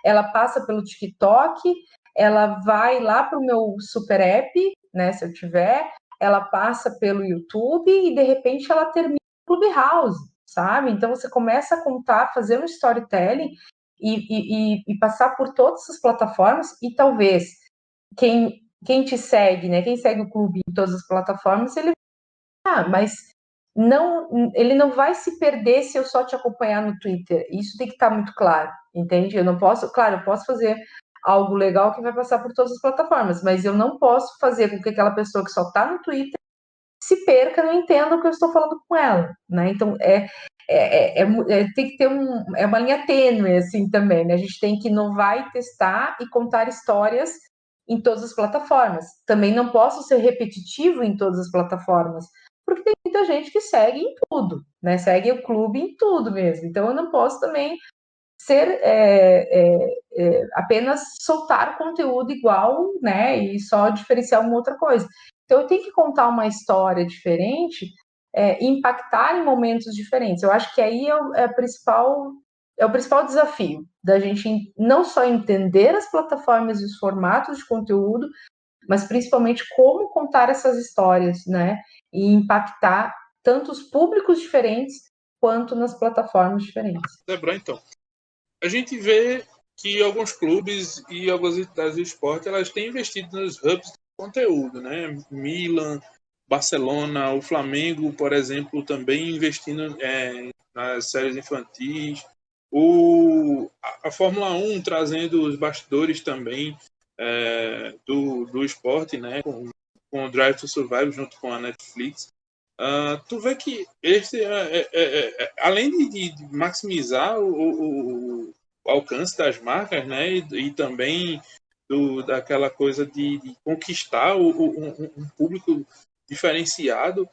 ela passa pelo TikTok, ela vai lá para o meu super app, né, se eu tiver, ela passa pelo YouTube e de repente ela termina no Clubhouse, sabe? Então você começa a contar, fazer um storytelling e passar por todas essas plataformas e talvez quem te segue, né, quem segue o clube em todas as plataformas, ele mas ele não vai se perder se eu só te acompanhar no Twitter. Isso tem que estar muito claro, entende? Eu não posso, claro, eu posso fazer algo legal que vai passar por todas as plataformas, mas eu não posso fazer com que aquela pessoa que só está no Twitter se perca, não entenda o que eu estou falando com ela, né? Então, tem que ter uma linha tênue, assim, também, né? A gente tem que inovar e testar e contar histórias em todas as plataformas. Também não posso ser repetitivo em todas as plataformas, porque tem muita gente que segue em tudo, né? Segue o clube em tudo mesmo. Então, eu não posso também ser apenas soltar conteúdo igual, né? E só diferenciar uma outra coisa. Então, eu tenho que contar uma história diferente e impactar em momentos diferentes. Eu acho que aí é o principal desafio da gente não só entender as plataformas e os formatos de conteúdo, mas principalmente como contar essas histórias, né? E impactar tanto os públicos diferentes quanto nas plataformas diferentes. Debra, então, a gente vê que alguns clubes e algumas entidades de esporte elas têm investido nos hubs de conteúdo, né? Milan, Barcelona, o Flamengo, por exemplo, também investindo nas séries infantis. A Fórmula 1 trazendo os bastidores também do esporte, né? Com o Drive to Survive junto com a Netflix. Tu vê que esse além de maximizar o alcance das marcas, né, e também daquela coisa de conquistar um público diferenciado,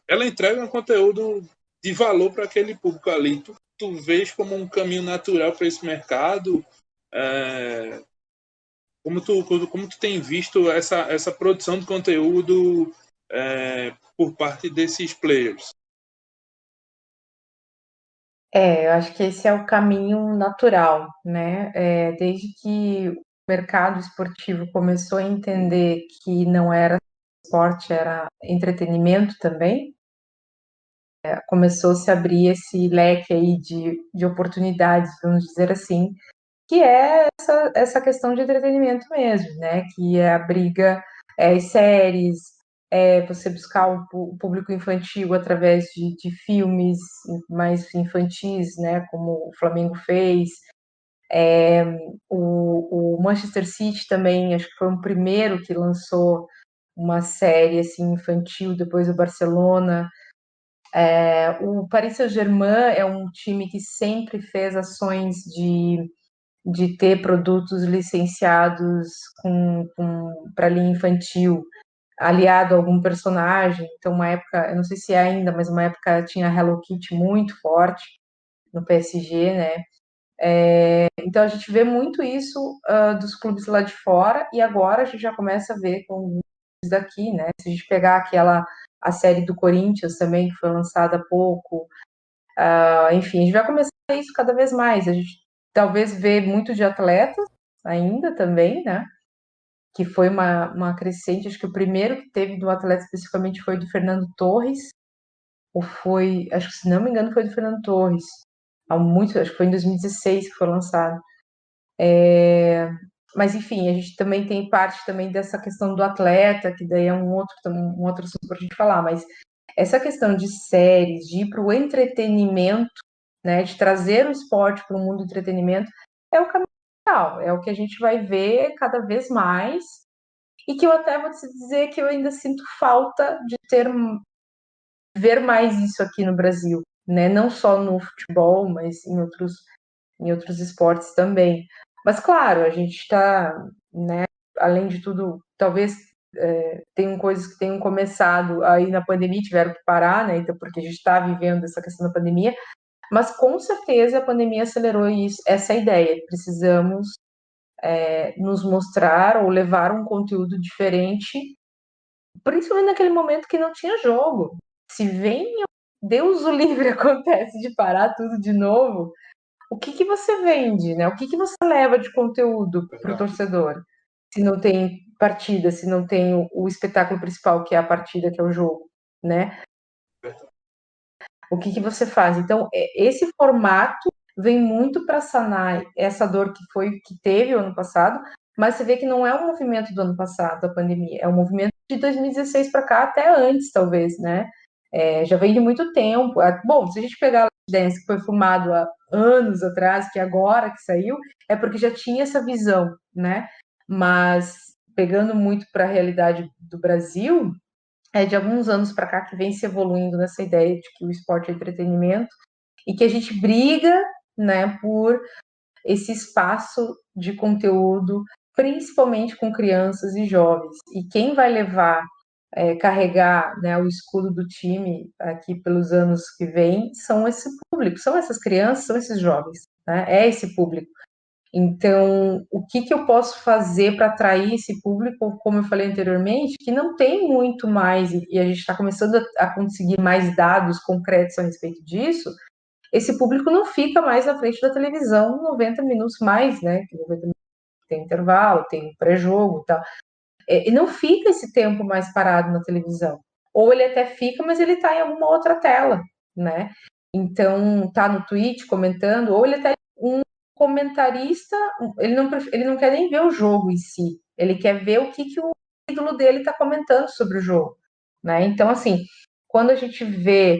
ela entrega um conteúdo de valor para aquele público ali. Tu vês como um caminho natural para esse mercado? Como tu tem visto essa produção de conteúdo por parte desses players? Eu acho que esse é o caminho natural, né? Desde que o mercado esportivo começou a entender que não era esporte, era entretenimento também, começou a se abrir esse leque aí de oportunidades, vamos dizer assim, que é essa questão de entretenimento mesmo, né? Que é a briga, as séries, você buscar o público infantil através de filmes mais infantis, né? Como o Flamengo fez. O Manchester City também, acho que foi o primeiro que lançou uma série assim infantil, depois o Barcelona. O Paris Saint-Germain é um time que sempre fez ações de ter produtos licenciados para linha infantil, aliado a algum personagem. Então, uma época, eu não sei se é ainda, mas uma época tinha a Hello Kitty muito forte no PSG, né? Então, a gente vê muito isso dos clubes lá de fora, e agora a gente já começa a ver com os daqui, né? Se a gente pegar a série do Corinthians também, que foi lançada há pouco, enfim, a gente vai começar isso cada vez mais. A gente talvez vê muito de atletas ainda também, né? Que foi uma crescente. Acho que o primeiro que teve do atleta especificamente foi do Fernando Torres, ou foi, acho que se não me engano, foi do Fernando Torres. Acho que foi em 2016 que foi lançado. Mas enfim, a gente também tem parte também dessa questão do atleta, que daí é um outro assunto para a gente falar, mas essa questão de séries, de ir para o entretenimento, né, de trazer o esporte para o mundo do entretenimento, é o caminho real, é o que a gente vai ver cada vez mais, e que eu até vou te dizer que eu ainda sinto falta de ver mais isso aqui no Brasil, né, não só no futebol, mas em outros esportes também. Mas claro, a gente está, né, além de tudo, talvez tenham coisas que tenham começado aí na pandemia, tiveram que parar, né? Então, porque a gente está vivendo essa questão da pandemia, mas com certeza a pandemia acelerou essa ideia. Precisamos nos mostrar ou levar um conteúdo diferente, principalmente naquele momento que não tinha jogo. Se vem, Deus o livre, acontece de parar tudo de novo, o que você vende, né? O que você leva de conteúdo para o torcedor? Se não tem partida, se não tem o espetáculo principal, que é a partida, que é o jogo, né? O que você faz? Então, esse formato vem muito para sanar essa dor que teve o ano passado, mas você vê que não é um movimento do ano passado, a pandemia, é um movimento de 2016 para cá, até antes, talvez, né? Já vem de muito tempo. Bom, se a gente pegar a Dance, que foi filmado há anos atrás, que agora que saiu, é porque já tinha essa visão, né? Mas pegando muito para a realidade do Brasil, é de alguns anos para cá que vem se evoluindo nessa ideia de que o esporte é entretenimento e que a gente briga, né, por esse espaço de conteúdo, principalmente com crianças e jovens. E quem vai levar, carregar, né, o escudo do time aqui pelos anos que vêm são esse público, são essas crianças, são esses jovens, né? É esse público. Então, o que eu posso fazer para atrair esse público, como eu falei anteriormente, que não tem muito mais, e a gente está começando a conseguir mais dados concretos a respeito disso, esse público não fica mais na frente da televisão 90 minutos mais, né? 90 minutos tem intervalo, tem pré-jogo e tal. E não fica esse tempo mais parado na televisão. Ou ele até fica, mas ele está em alguma outra tela, né? Então, tá no Twitch comentando, ou ele até um comentarista, ele não quer nem ver o jogo em si, ele quer ver o que o ídolo dele está comentando sobre o jogo, né? Então, assim, quando a gente vê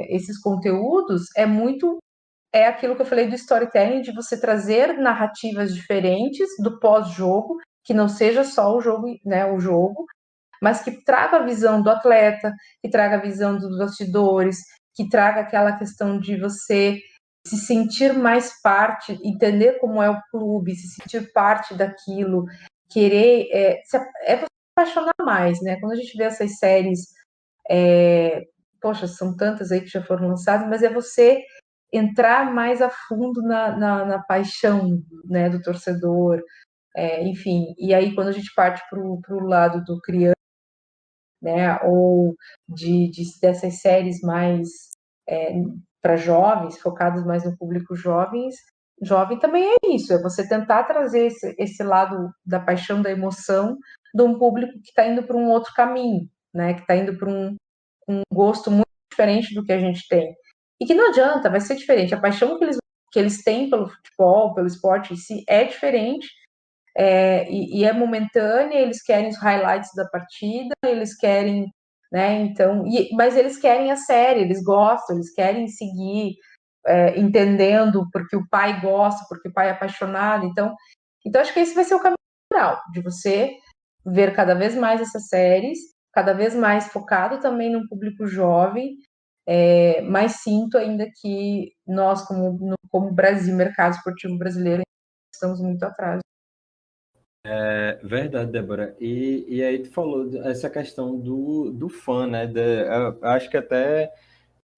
esses conteúdos, é aquilo que eu falei do storytelling, de você trazer narrativas diferentes do pós-jogo, que não seja só o jogo, né, o jogo, mas que traga a visão do atleta, que traga a visão dos bastidores, que traga aquela questão de você se sentir mais parte, entender como é o clube, se sentir parte daquilo, querer você apaixonar mais, né? Quando a gente vê essas séries, poxa, são tantas aí que já foram lançadas, mas é você entrar mais a fundo na paixão, né, do torcedor, enfim. E aí, quando a gente parte para o lado do criança, né, ou dessas séries mais para jovens, focadas mais no público jovem também é isso, é você tentar trazer esse lado da paixão, da emoção, de um público que está indo para um outro caminho, né, que está indo para um gosto muito diferente do que a gente tem. E que não adianta, vai ser diferente. A paixão que eles têm pelo futebol, pelo esporte em si, é diferente, e é momentânea, eles querem os highlights da partida, eles querem, né, então, mas eles querem a série, eles gostam, eles querem seguir, entendendo porque o pai gosta, porque o pai é apaixonado, então acho que esse vai ser o caminho natural, de você ver cada vez mais essas séries, cada vez mais focado também no público jovem, mas sinto ainda que nós, como Brasil, mercado esportivo brasileiro, estamos muito atrás. É verdade, Débora. E aí tu falou essa questão do fã, né? Eu acho que até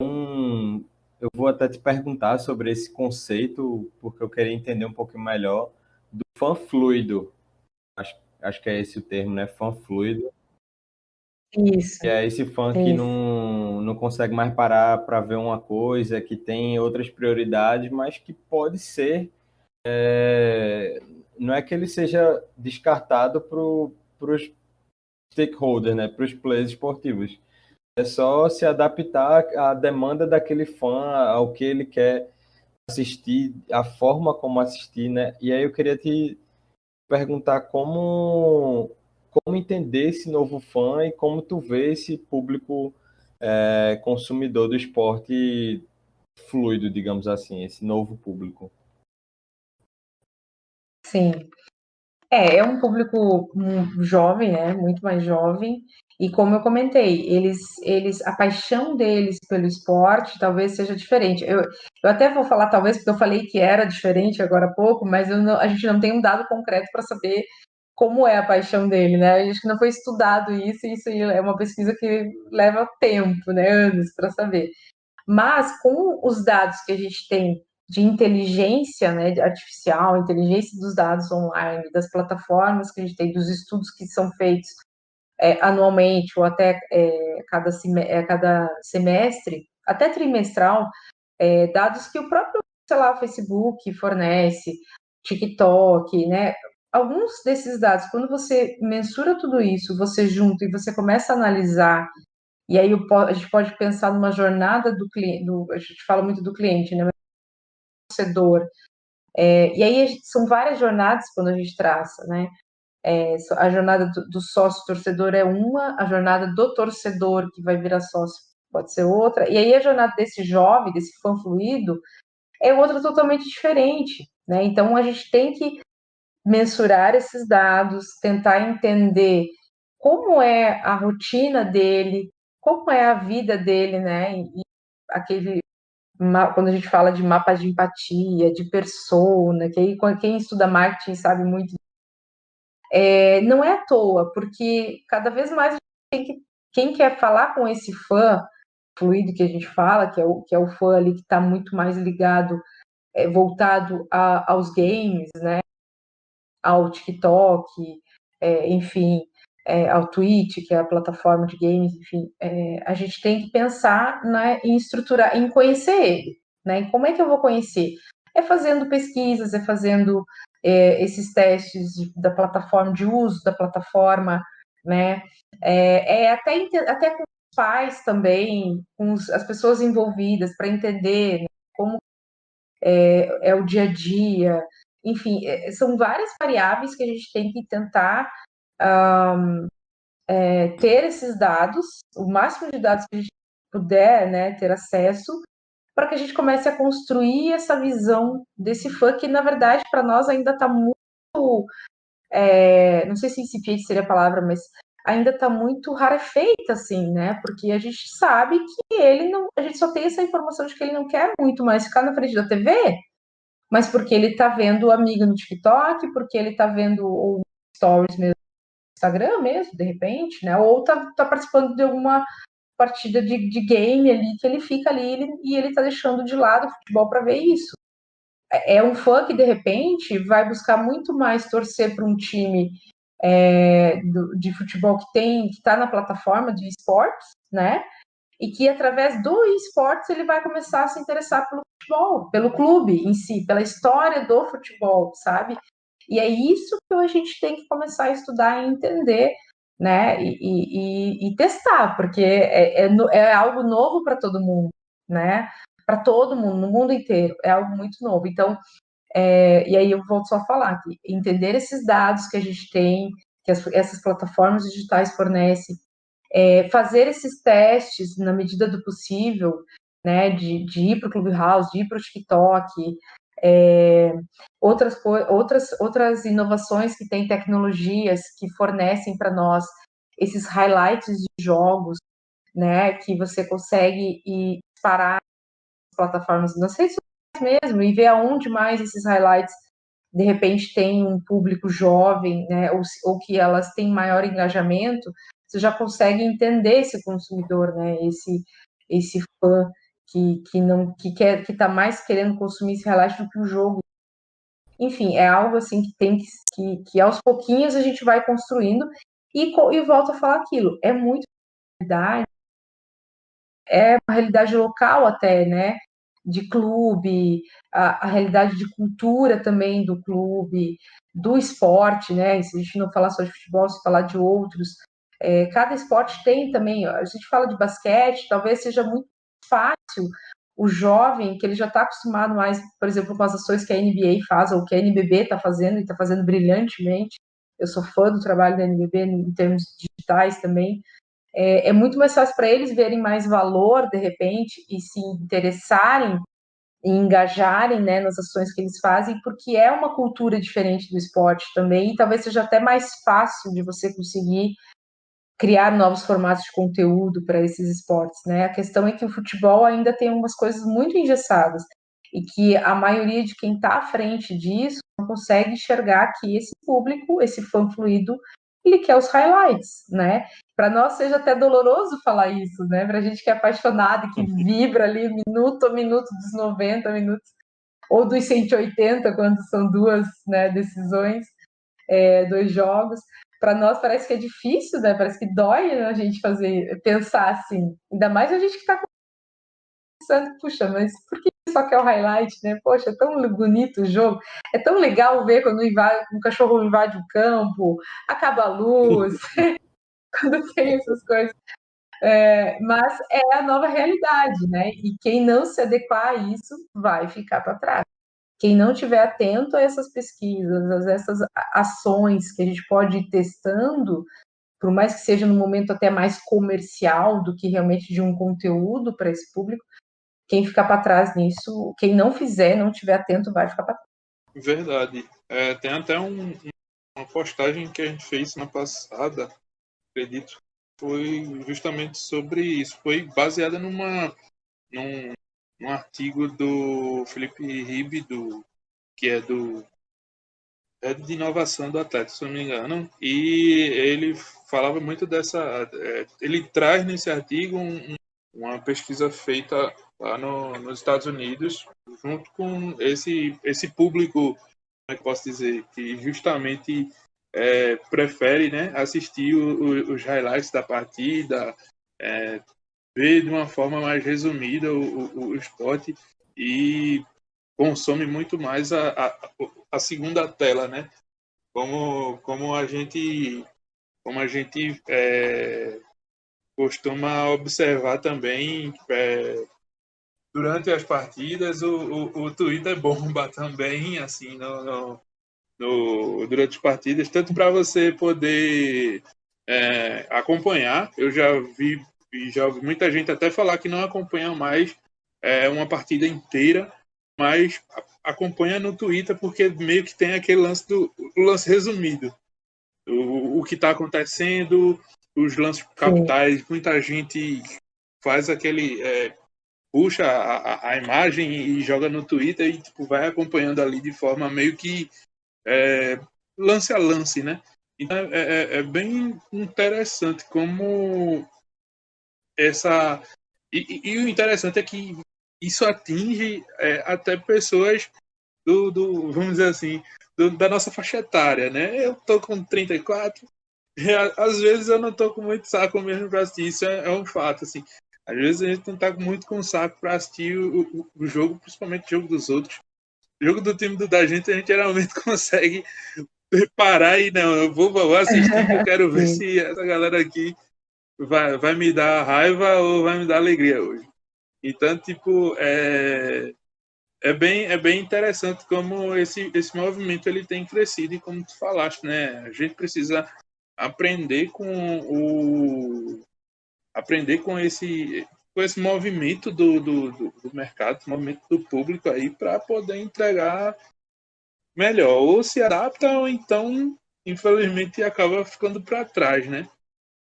eu vou até te perguntar sobre esse conceito, porque eu queria entender um pouco melhor do fã fluido. Acho que é esse o termo, né? Fã fluido. Isso, E é esse fã que isso. não consegue mais parar para ver uma coisa, que tem outras prioridades, mas que pode ser. Não é que ele seja descartado para os stakeholders, né? Para os players esportivos. É só se adaptar à demanda daquele fã, ao que ele quer assistir, a forma como assistir, né? E aí eu queria te perguntar como entender esse novo fã e como tu vê esse público consumidor do esporte fluido, digamos assim, esse novo público. Sim. É um público jovem, né? Muito mais jovem. E como eu comentei, a paixão deles pelo esporte talvez seja diferente. Eu até vou falar talvez porque eu falei que era diferente agora há pouco, mas a gente não tem um dado concreto para saber como é a paixão dele, né? Acho que não foi estudado isso, e isso aí é uma pesquisa que leva tempo, né? Anos para saber. Mas com os dados que a gente tem de inteligência, né, artificial, inteligência dos dados online, das plataformas que a gente tem, dos estudos que são feitos anualmente ou até cada semestre, até trimestral, dados que o próprio, sei lá, Facebook fornece, TikTok, né? Alguns desses dados, quando você mensura tudo isso, você junta e você começa a analisar, e aí a gente pode pensar numa jornada do cliente, a gente fala muito do cliente, né? Torcedor. E aí são várias jornadas quando a gente traça, né? A jornada do sócio torcedor é uma, a jornada do torcedor que vai virar sócio pode ser outra, e aí a jornada desse jovem, desse fã fluido, é outra totalmente diferente, né? Então a gente tem que mensurar esses dados, tentar entender como é a rotina dele, como é a vida dele, né? E aquele, quando a gente fala de mapas de empatia, de persona, que aí quem estuda marketing sabe muito, não é à toa, porque cada vez mais quem quer falar com esse fã fluido que a gente fala, que é o fã ali que está muito mais ligado, voltado aos games, né? Ao TikTok, enfim, ao Twitch, que é a plataforma de games, enfim, a gente tem que pensar, né, em estruturar, em conhecer ele, né? E como é que eu vou conhecer? É fazendo pesquisas, é fazendo esses testes da plataforma, de uso da plataforma, né? Até com os pais também, com as pessoas envolvidas, para entender, né, como é o dia a dia, enfim, são várias variáveis que a gente tem que tentar ter esses dados, o máximo de dados que a gente puder, né, ter acesso, para que a gente comece a construir essa visão desse fã que, na verdade, para nós ainda está muito, não sei se incipiente seria a palavra, mas ainda está muito rarefeita, assim, né? Porque a gente sabe que ele não, a gente só tem essa informação de que ele não quer muito mais ficar na frente da TV, mas porque ele está vendo o amigo no TikTok, porque ele está vendo o stories mesmo no Instagram mesmo, de repente, né? Ou tá participando de alguma partida de game ali, que ele fica ali e ele está deixando de lado o futebol para ver isso. É um fã que, de repente, vai buscar muito mais torcer para um time de futebol que está na plataforma de esportes, né? E que através do esportes ele vai começar a se interessar pelo futebol, pelo clube em si, pela história do futebol, sabe? E é isso que a gente tem que começar a estudar e entender, né? E testar, porque é algo novo para todo mundo, né? Para todo mundo, no mundo inteiro, é algo muito novo. Então, e aí eu volto só a falar que entender esses dados que a gente tem, que essas plataformas digitais fornecem, fazer esses testes na medida do possível, né, de ir para o Clubhouse, de ir para o TikTok, outras inovações que têm tecnologias que fornecem para nós esses highlights de jogos, né, que você consegue ir parar as plataformas nas redes sociais mesmo e ver aonde mais esses highlights de repente tem um público jovem, né, ou que elas têm maior engajamento, você já consegue entender esse consumidor, né, esse fã que está mais querendo consumir esse highlight do que o jogo. Enfim, é algo assim que tem que aos pouquinhos a gente vai construindo e volto a falar aquilo, é muito realidade, é uma realidade local até, né? De clube, a realidade de cultura também do clube, do esporte, né? E se a gente não falar só de futebol, se falar de outros, cada esporte tem também. A gente fala de basquete, talvez seja muito fácil o jovem que ele já está acostumado mais, por exemplo, com as ações que a NBA faz ou que a NBB está fazendo e está fazendo brilhantemente. Eu sou fã do trabalho da NBB em termos digitais também. É muito mais fácil para eles verem mais valor, de repente, e se interessarem e engajarem, né, nas ações que eles fazem, porque é uma cultura diferente do esporte também, e talvez seja até mais fácil de você conseguir criar novos formatos de conteúdo para esses esportes, né? A questão é que o futebol ainda tem umas coisas muito engessadas, e que a maioria de quem está à frente disso não consegue enxergar que esse público, esse fã fluido, ele quer os highlights, né? Para nós seja até doloroso falar isso, né? Para a gente que é apaixonado e que vibra ali minuto a minuto dos 90 minutos, ou dos 180, quando são duas, né, decisões, dois jogos. Para nós parece que é difícil, né? Parece que dói, né, a gente pensar assim. Ainda mais a gente que está pensando, puxa, mas por que só quer o highlight, né? Poxa, é tão bonito o jogo. É tão legal ver quando um cachorro invade o campo, acaba a luz, quando tem essas coisas. Mas é a nova realidade, né? E quem não se adequar a isso vai ficar para trás. quem não tiver atento a essas pesquisas, a essas ações que a gente pode ir testando, por mais que seja num momento até mais comercial do que realmente de um conteúdo para esse público, quem ficar para trás nisso, quem não fizer, não tiver atento, vai ficar para trás. Verdade. Tem até uma postagem que a gente fez semana passada, acredito, foi justamente sobre isso. Foi baseada num artigo do Felipe Ribe, que é do Head de Inovação do Atlético, se não me engano, e ele falava muito dessa... ele traz nesse artigo uma pesquisa feita lá nos Estados Unidos, junto com esse público, como é que posso dizer, que justamente prefere, né, assistir os highlights da partida, ver de uma forma mais resumida o esporte e consome muito mais a segunda tela, né? Como a gente costuma observar também, durante as partidas o Twitter bomba também, assim, durante as partidas, tanto para você poder acompanhar. Eu já ouvi muita gente até falar que não acompanha mais uma partida inteira, mas acompanha no Twitter porque meio que tem aquele o lance resumido, o que está acontecendo, os lances capitais. Muita gente faz puxa a imagem e joga no Twitter e tipo, vai acompanhando ali de forma meio que lance a lance, né? Então é bem interessante como essa... E o interessante é que isso atinge até pessoas vamos dizer assim, da nossa faixa etária, né? Eu tô com 34, às vezes eu não tô com muito saco mesmo para assistir, isso é um fato, assim. Às vezes a gente não tá muito com saco para assistir o jogo, principalmente o jogo dos outros. O jogo do time da gente, a gente geralmente consegue parar e não, eu vou assistir, que eu quero ver se essa galera aqui vai me dar raiva ou vai me dar alegria hoje. Então, tipo, é bem interessante como esse movimento ele tem crescido, e como tu falaste, né? A gente precisa aprender com esse movimento do mercado, esse movimento do público aí, para poder entregar melhor. Ou se adapta, ou então, infelizmente, acaba ficando para trás, né?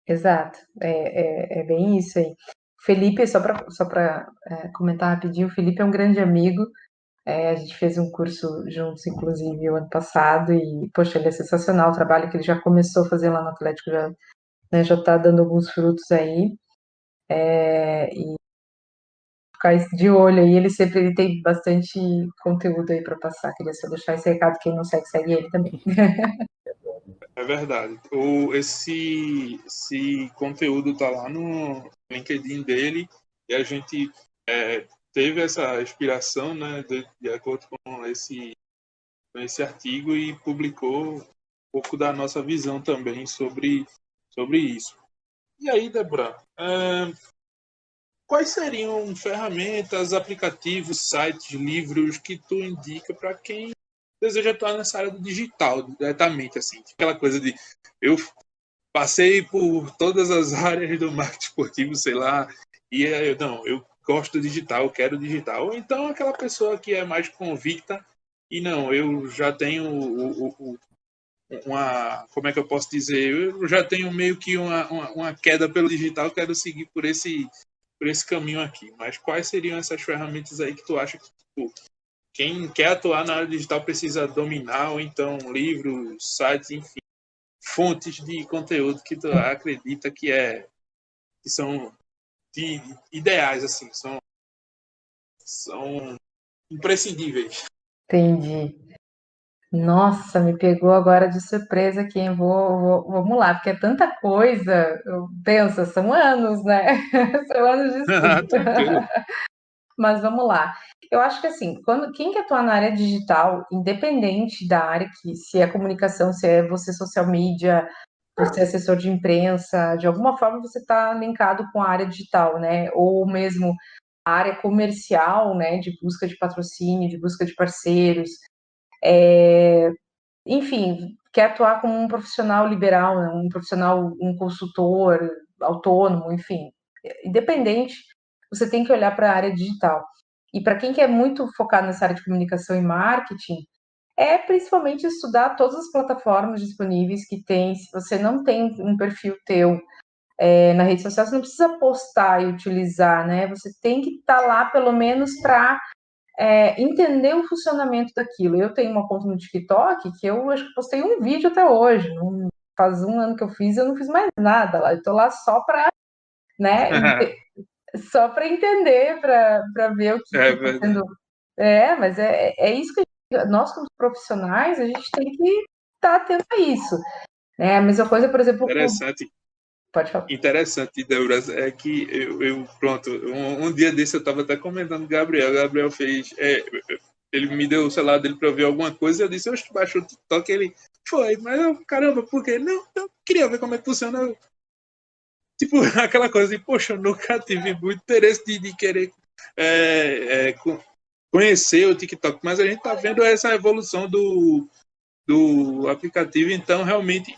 Exato, é bem isso aí. Felipe, só para comentar rapidinho, o Felipe é um grande amigo, a gente fez um curso juntos, inclusive, o ano passado, e, poxa, ele é sensacional, o trabalho que ele já começou a fazer lá no Atlético já está dando alguns frutos aí, e ficar de olho aí, ele tem bastante conteúdo aí para passar, queria só deixar esse recado, quem não segue ele também. É verdade. Esse conteúdo está lá no LinkedIn dele, e a gente teve essa inspiração, né, de acordo com esse artigo, e publicou um pouco da nossa visão também sobre isso. E aí, Debra, quais seriam ferramentas, aplicativos, sites, livros que tu indica para quem deseja atuar nessa área do digital, diretamente, assim? Aquela coisa de... Eu passei por todas as áreas do marketing esportivo, sei lá, e eu gosto do digital, eu quero digital. Ou então aquela pessoa que é mais convicta e não, eu já tenho como é que eu posso dizer? Eu já tenho meio que uma queda pelo digital, quero seguir por esse caminho aqui. Mas quais seriam essas ferramentas aí que tu acha que tipo, quem quer atuar na área digital precisa dominar, ou então livros, sites, enfim, fontes de conteúdo que tu acredita que são ideais, assim, são imprescindíveis? Entendi. Nossa, me pegou agora de surpresa aqui, hein? Vamos lá, porque é tanta coisa. Pensa, são anos, né? São anos de estudo. Tranquilo. Mas vamos lá. Eu acho que assim, quem quer atuar na área digital, independente da área se é comunicação, se é você social media, você é assessor de imprensa, de alguma forma você está linkado com a área digital, né? Ou mesmo área comercial, né, de busca de patrocínio, de busca de parceiros, enfim, quer atuar como um profissional liberal, né, um profissional, um consultor autônomo, enfim, independente, você tem que olhar para a área digital. E para quem quer muito focar nessa área de comunicação e marketing, é principalmente estudar todas as plataformas disponíveis que tem. Se você não tem um perfil teu na rede social, você não precisa postar e utilizar, né? Você tem que estar lá pelo menos para entender o funcionamento daquilo. Eu tenho uma conta no TikTok que eu acho que postei um vídeo até hoje. Não, faz um ano que eu não fiz mais nada lá. Eu tô lá só para, né, só para entender, para ver o que É está verdade. sendo. Mas é isso que nós, como profissionais, a gente tem que estar atento a isso. Né? A mesma coisa, por exemplo, o clube. Interessante. Pode falar. Interessante, Débora, é que pronto, um dia desse eu estava até comentando com o Gabriel. O Gabriel fez. Ele me deu o celular dele para ver alguma coisa. Eu disse, eu baixou o TikTok. Ele foi, mas eu, caramba, por quê? Não, eu queria ver como é que funciona. Tipo, aquela coisa de, poxa, eu nunca tive muito interesse de querer conhecer o TikTok, mas a gente está vendo essa evolução do aplicativo, então realmente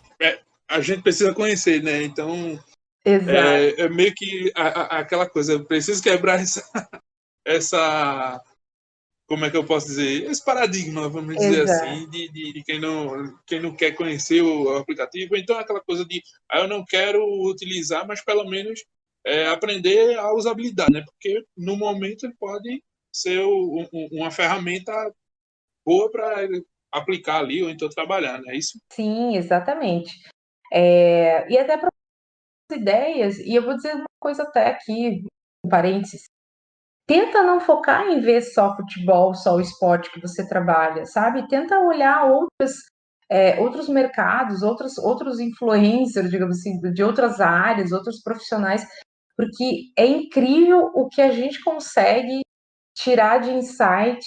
a gente precisa conhecer, né? Então Exato. é meio que aquela coisa, eu preciso quebrar essa, como é que eu posso dizer, esse paradigma, vamos dizer Exato. assim, de quem não quer conhecer o aplicativo. Então, aquela coisa de, eu não quero utilizar, mas pelo menos aprender a usabilidade, né? Porque no momento ele pode ser uma ferramenta boa para aplicar ali ou então trabalhar, né? Isso. Sim, exatamente. E até para ideias, e eu vou dizer uma coisa até aqui, um parênteses. Tenta não focar em ver só futebol, só o esporte que você trabalha, sabe? Tenta olhar outros mercados, outros influencers, digamos assim, de outras áreas, outros profissionais, porque é incrível o que a gente consegue tirar de insight,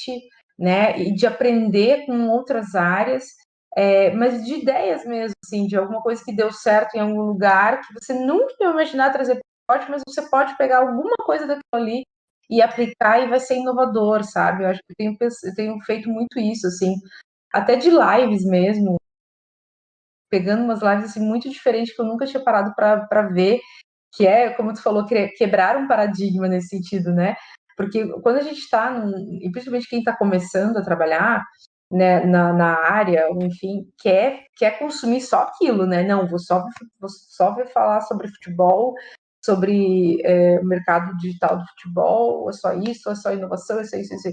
né, e de aprender com outras áreas, mas de ideias mesmo, assim, de alguma coisa que deu certo em algum lugar, que você nunca ia imaginar trazer para o esporte, mas você pode pegar alguma coisa daquilo ali e aplicar e vai ser inovador, sabe? Eu acho que eu tenho feito muito isso, assim, até de lives mesmo, pegando umas lives assim, muito diferentes que eu nunca tinha parado para ver, que é, como tu falou, quebrar um paradigma nesse sentido, né? Porque quando a gente está, e principalmente quem está começando a trabalhar, né, na área, ou enfim, quer consumir só aquilo, né? Não, vou só ver falar sobre futebol, sobre o mercado digital do futebol, é só isso, é só inovação, é só isso, é isso.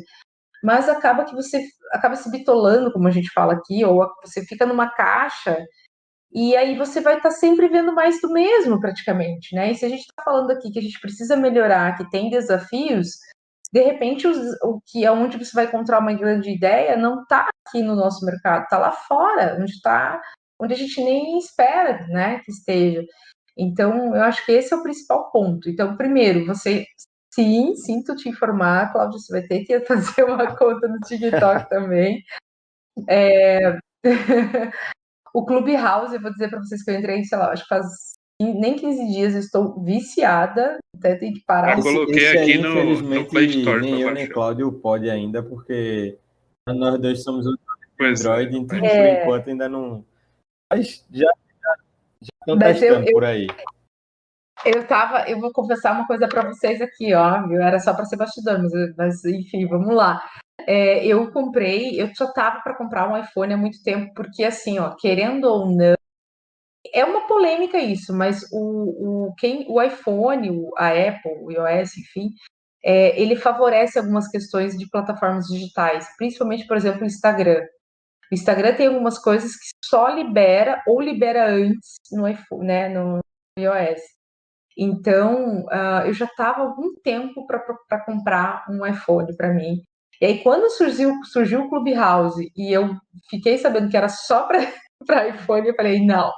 Mas acaba que você acaba se bitolando, como a gente fala aqui, ou você fica numa caixa e aí você vai estar sempre vendo mais do mesmo, praticamente, né? E se a gente está falando aqui que a gente precisa melhorar, que tem desafios, de repente o que é onde você vai encontrar uma grande ideia não está aqui no nosso mercado, está lá fora, onde a gente nem espera, né, que esteja. Então, eu acho que esse é o principal ponto. Então, primeiro, você sim, sinto te informar, Cláudio, você vai ter que fazer uma conta no TikTok também. O Clubhouse, eu vou dizer para vocês que eu entrei, sei lá, acho que faz nem 15 dias, eu estou viciada, até tenho que parar Já um pouco. coloquei Esse aí, aqui no infelizmente, Play Store nem para eu nem baixar. Cláudio pode ainda, porque nós dois somos Pois é. Android, então por enquanto ainda não. Mas já estão Mas eu, testando por aí. eu vou confessar uma coisa para vocês aqui, ó, viu? Era só para ser bastidor, mas enfim, vamos lá. Eu só tava para comprar um iPhone há muito tempo, porque assim, ó, querendo ou não, é uma polêmica isso, mas o iPhone, a Apple, o iOS, enfim, ele favorece algumas questões de plataformas digitais, principalmente, por exemplo, o Instagram. O Instagram tem algumas coisas que só libera ou libera antes no iPhone, né, no iOS. Então, eu já estava há algum tempo para comprar um iPhone para mim. E aí, quando surgiu o Clubhouse e eu fiquei sabendo que era só para iPhone, eu falei, não,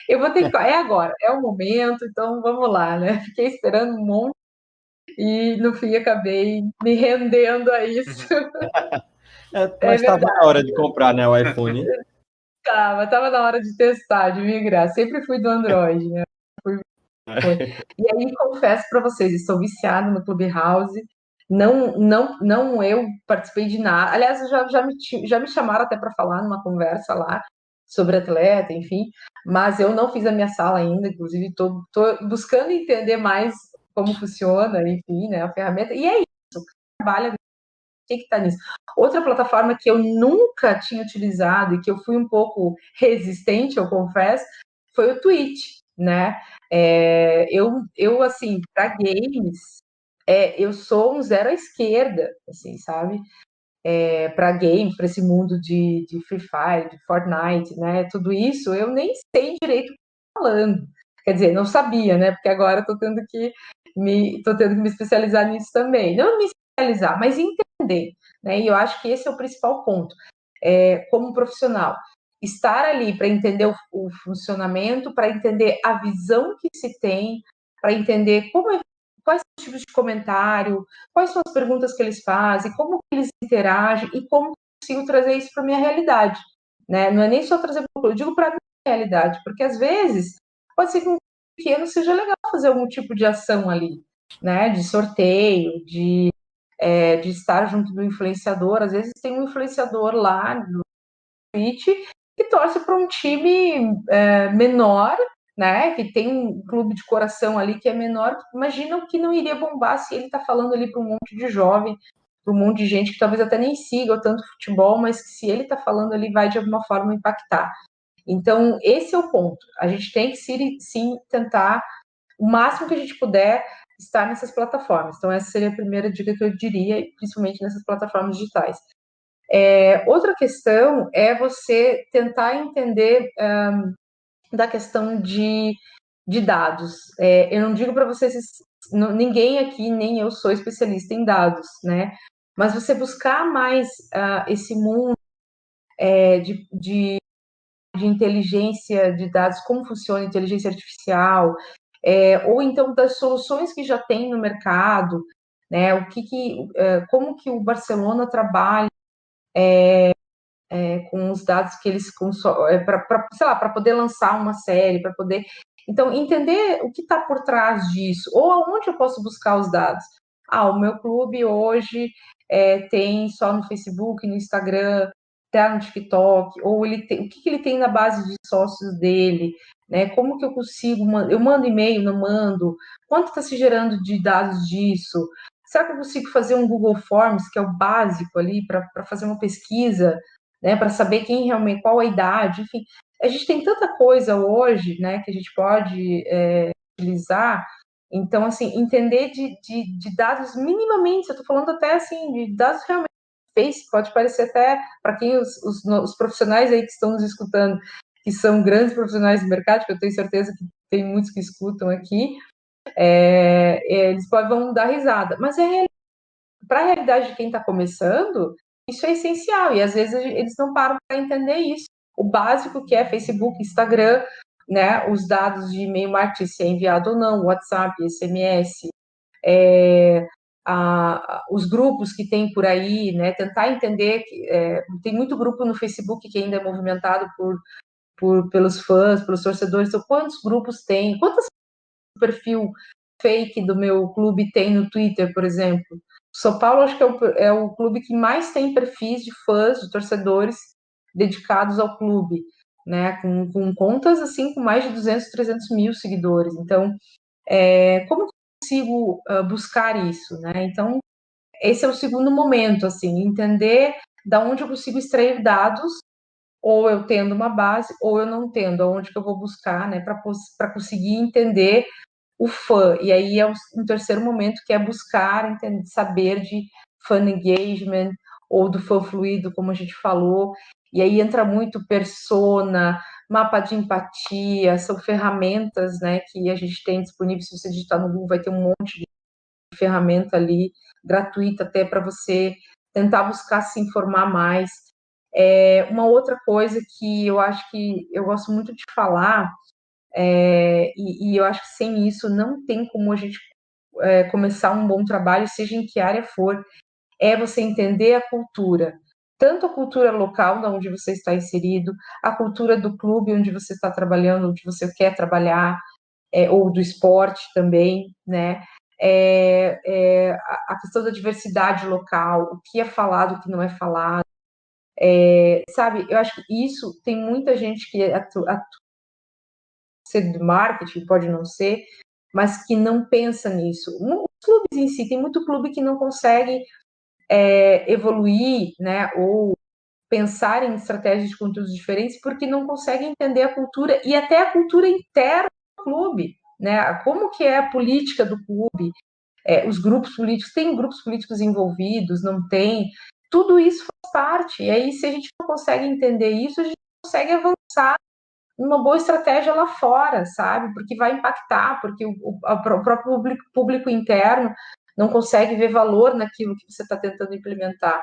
eu vou ter que. É agora, é o momento, então vamos lá, né? Fiquei esperando um monte e no fim acabei me rendendo a isso. É Mas estava na verdade, hora de comprar, né, o iPhone. tava na hora de testar, de migrar. Sempre fui do Android, né? Fui. E aí, confesso para vocês, estou viciada no Clubhouse. Não eu participei de nada. Aliás, já me chamaram até para falar numa conversa lá sobre atleta, enfim, mas eu não fiz a minha sala ainda, inclusive estou buscando entender mais como funciona, enfim, né, a ferramenta, e é isso, trabalha, tem que estar nisso. Outra plataforma que eu nunca tinha utilizado e que eu fui um pouco resistente, eu confesso, foi o Twitch, né? Assim, para games, eu sou um zero à esquerda, assim, sabe? Para games, para esse mundo de Free Fire, de Fortnite, né? Tudo isso eu nem sei direito o que tô falando. Quer dizer, não sabia, né? Porque agora estou tendo que me especializar nisso também. Não me especializar, mas entender, né? E eu acho que esse é o principal ponto. Como profissional, estar ali para entender o funcionamento, para entender a visão que se tem, para entender quais são os tipos de comentário, quais são as perguntas que eles fazem, como que eles interagem e como eu consigo trazer isso para a minha realidade, né? Não é nem só trazer para o eu digo para a minha realidade, porque às vezes pode ser que um pequeno seja legal fazer algum tipo de ação ali, né? De sorteio, de estar junto do influenciador. Às vezes tem um influenciador lá no Twitch que torce para um time menor, né? Que tem um clube de coração ali que é menor. Imagina o que não iria bombar se ele está falando ali para um monte de jovem, para um monte de gente que talvez até nem siga tanto futebol, mas que se ele está falando ali vai de alguma forma impactar. Então, esse é o ponto. A gente tem que sim tentar o máximo que a gente puder estar nessas plataformas. Então, essa seria a primeira dica que eu diria, principalmente nessas plataformas digitais. Outra questão é você tentar entender da questão de dados. Eu não digo para vocês, ninguém aqui, nem eu sou especialista em dados, né? Mas você buscar mais esse mundo de inteligência de dados, como funciona a inteligência artificial, ou então das soluções que já tem no mercado, né? Como que o Barcelona trabalha com os dados que eles para poder lançar uma série, para poder então entender o que está por trás disso, ou aonde eu posso buscar os dados. O meu clube hoje tem só no Facebook, no Instagram, tá no TikTok, ou o que ele tem na base de sócios dele, né? Como que eu consigo, eu mando e-mail, não mando, quanto está se gerando de dados disso? Será que eu consigo fazer um Google Forms, que é o básico ali, para fazer uma pesquisa, né, para saber quem realmente, qual a idade, enfim. A gente tem tanta coisa hoje, né, que a gente pode utilizar. Então, assim, entender de dados minimamente, eu estou falando até assim, de dados realmente. Face pode parecer até, para quem os profissionais aí que estão nos escutando, que são grandes profissionais do mercado, que eu tenho certeza que tem muitos que escutam aqui, eles vão dar risada. Mas para a realidade de quem está começando, isso é essencial, e às vezes eles não param para entender isso. O básico que é Facebook, Instagram, né, os dados de e-mail marketing, se é enviado ou não, WhatsApp, SMS, os grupos que tem por aí, né, tentar entender que tem muito grupo no Facebook que ainda é movimentado pelos fãs, pelos torcedores, então quantos grupos tem, quantos perfil fake do meu clube tem no Twitter, por exemplo. O São Paulo acho que é o clube que mais tem perfis de fãs, de torcedores dedicados ao clube, né? Com contas assim com mais de 200, 300 mil seguidores. Então, como eu consigo buscar isso, né? Então, esse é o segundo momento, assim, entender da onde eu consigo extrair dados, ou eu tendo uma base, ou eu não tendo, aonde que eu vou buscar, né, para conseguir entender o fã. E aí é um terceiro momento que é buscar saber de fan engagement ou do fã fluido, como a gente falou. E aí entra muito persona, mapa de empatia, são ferramentas, né, que a gente tem disponível. Se você digitar no Google, vai ter um monte de ferramenta ali, gratuita até para você tentar buscar se informar mais. Uma outra coisa que eu acho que eu gosto muito de falar, e eu acho que sem isso não tem como a gente começar um bom trabalho, seja em que área for, é você entender a cultura. Tanto a cultura local, onde você está inserido, a cultura do clube onde você está trabalhando, onde você quer trabalhar, ou do esporte também, né? a questão da diversidade local, o que é falado, o que não é falado, sabe? Eu acho que isso tem muita gente que atua ser de marketing, pode não ser, mas que não pensa nisso. Os clubes em si, tem muito clube que não consegue evoluir, né, ou pensar em estratégias de conteúdos diferentes porque não consegue entender a cultura e até a cultura interna do clube, né? Como que é a política do clube, os grupos políticos, tem grupos políticos envolvidos, não tem, tudo isso faz parte. E aí, se a gente não consegue entender isso, a gente não consegue avançar numa boa estratégia lá fora, sabe? Porque vai impactar, porque o próprio público interno não consegue ver valor naquilo que você está tentando implementar.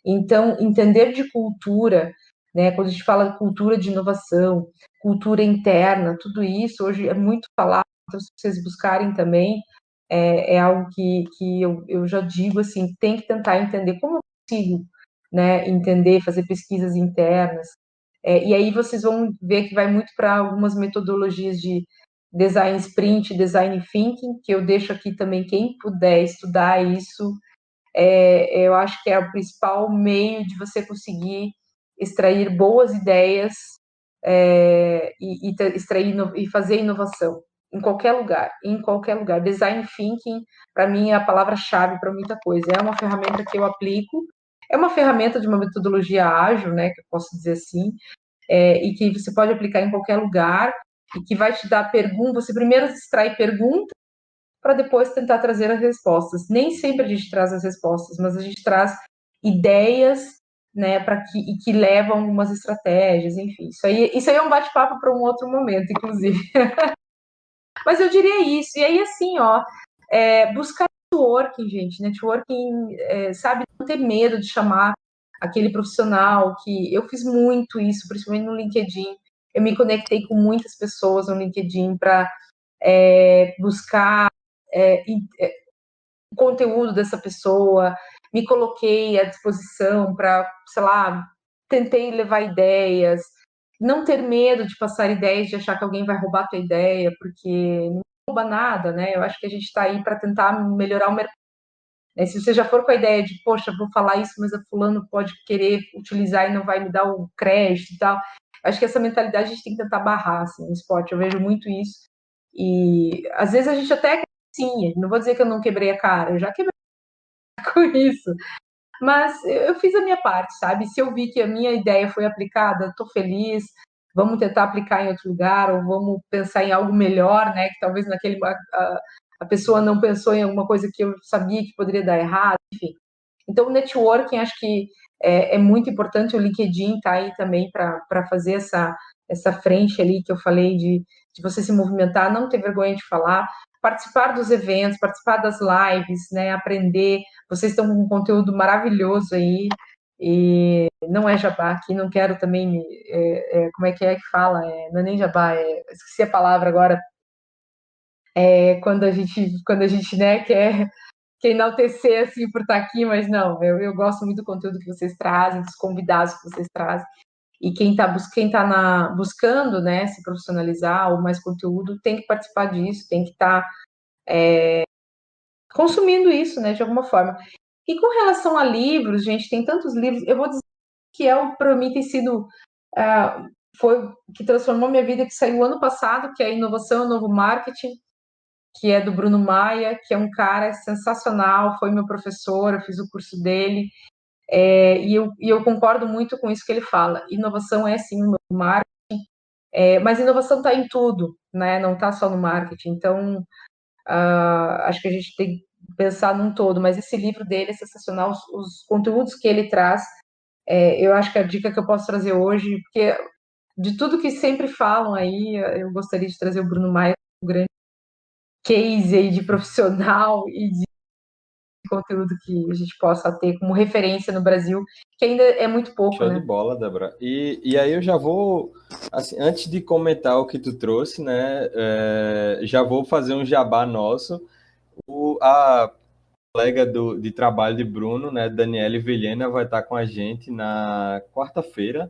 Então, entender de cultura, né? Quando a gente fala de cultura de inovação, cultura interna, tudo isso hoje é muito falado, então se vocês buscarem também, é algo que eu já digo assim, tem que tentar entender como eu consigo, né, entender, fazer pesquisas internas. E aí vocês vão ver que vai muito para algumas metodologias de design sprint, design thinking, que eu deixo aqui também, quem puder estudar isso, eu acho que é o principal meio de você conseguir extrair boas ideias extrair e fazer inovação em qualquer lugar. Design thinking, para mim, é a palavra-chave para muita coisa. É uma ferramenta que eu aplico, é uma ferramenta de uma metodologia ágil, né, que eu posso dizer assim, e que você pode aplicar em qualquer lugar e que vai te dar perguntas. Você primeiro extrai perguntas para depois tentar trazer as respostas. Nem sempre a gente traz as respostas, mas a gente traz ideias, né, que levam algumas estratégias, enfim. Isso aí é um bate-papo para um outro momento, inclusive. Mas eu diria isso. E aí, assim, ó, buscar networking, gente. Networking, sabe, não ter medo de chamar aquele profissional que eu fiz muito isso, principalmente no LinkedIn. Eu me conectei com muitas pessoas no LinkedIn para buscar o conteúdo dessa pessoa, me coloquei à disposição para, sei lá, tentei levar ideias, não ter medo de passar ideias, de achar que alguém vai roubar a tua ideia, porque não rouba nada, né? Eu acho que a gente está aí para tentar melhorar o mercado. Se você já for com a ideia de, poxa, vou falar isso, mas a fulano pode querer utilizar e não vai me dar o crédito e tal, acho que essa mentalidade a gente tem que tentar barrar, assim, no esporte, eu vejo muito isso. E às vezes a gente até sim, não vou dizer que eu não quebrei a cara, eu já quebrei com isso. Mas eu fiz a minha parte, sabe? Se eu vi que a minha ideia foi aplicada, estou feliz. Vamos tentar aplicar em outro lugar, ou vamos pensar em algo melhor, né? Que talvez naquele a pessoa não pensou em alguma coisa que eu sabia que poderia dar errado, enfim. Então, o networking acho que é muito importante. O LinkedIn está aí também para fazer essa frente ali que eu falei de você se movimentar, não ter vergonha de falar, participar dos eventos, participar das lives, né? Aprender. Vocês estão com um conteúdo maravilhoso aí. E não é jabá aqui, não quero também como é que fala? Não é nem jabá, esqueci a palavra agora. Quando a gente né, quer enaltecer assim por estar aqui, mas não, eu gosto muito do conteúdo que vocês trazem, dos convidados que vocês trazem. E quem tá buscando, né, se profissionalizar ou mais conteúdo, tem que participar disso, tem que estar consumindo isso, né, de alguma forma. E com relação a livros, gente, tem tantos livros, eu vou dizer que para mim tem sido foi que transformou minha vida, que saiu ano passado, que é Inovação e Novo Marketing, que é do Bruno Maia, que é um cara sensacional, foi meu professor, eu fiz o curso dele, e eu concordo muito com isso que ele fala. Inovação é sim um novo marketing, mas inovação está em tudo, né? Não está só no marketing. Então, acho que a gente tem que pensar num todo, mas esse livro dele é sensacional, os conteúdos que ele traz, eu acho que a dica que eu posso trazer hoje, porque de tudo que sempre falam aí, eu gostaria de trazer o Bruno Maia, um grande case aí de profissional e de conteúdo que a gente possa ter como referência no Brasil, que ainda é muito pouco, Show de né? bola, Débora. E aí eu já vou, assim, antes de comentar o que tu trouxe, né, já vou fazer um jabá nosso. A colega de trabalho de Bruno, né, Daniele Vilhena, vai estar com a gente na quarta-feira,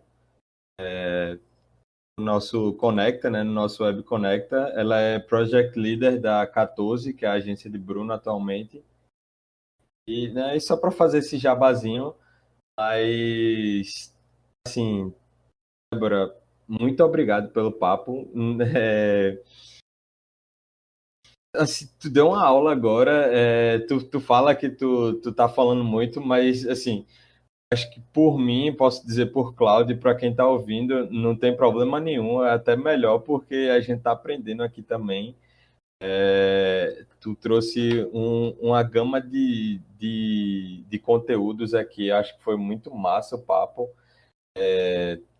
nosso Conecta, né, no nosso Web Conecta. Ela é Project Leader da 14, que é a agência de Bruno atualmente. E, né, só para fazer esse jabazinho, mas, assim, Débora, muito obrigado pelo papo. Assim, tu deu uma aula agora, tu fala que tu tá falando muito, mas, assim, acho que por mim, posso dizer por Cláudio, para quem está ouvindo, não tem problema nenhum, é até melhor, porque a gente está aprendendo aqui também. Tu trouxe uma gama de conteúdos aqui, acho que foi muito massa o papo.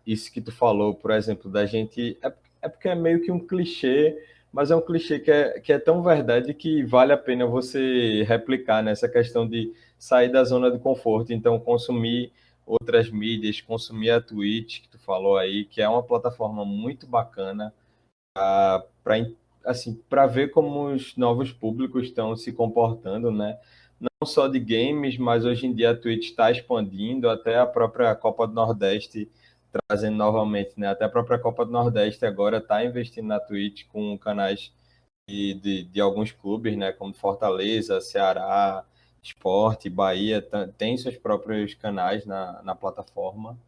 Isso que tu falou, por exemplo, da gente. É porque é meio que um clichê, mas é um clichê que é tão verdade que vale a pena você replicar nessa questão de sair da zona de conforto. Então, consumir outras mídias, consumir a Twitch, que tu falou aí, que é uma plataforma muito bacana para assim, para ver como os novos públicos estão se comportando, né? Não só de games, mas hoje em dia a Twitch está expandindo, até a própria Copa do Nordeste trazendo novamente, né? Até a própria Copa do Nordeste agora está investindo na Twitch com canais de alguns clubes, né? Como Fortaleza, Ceará, Sport, Bahia, tem seus próprios canais na plataforma.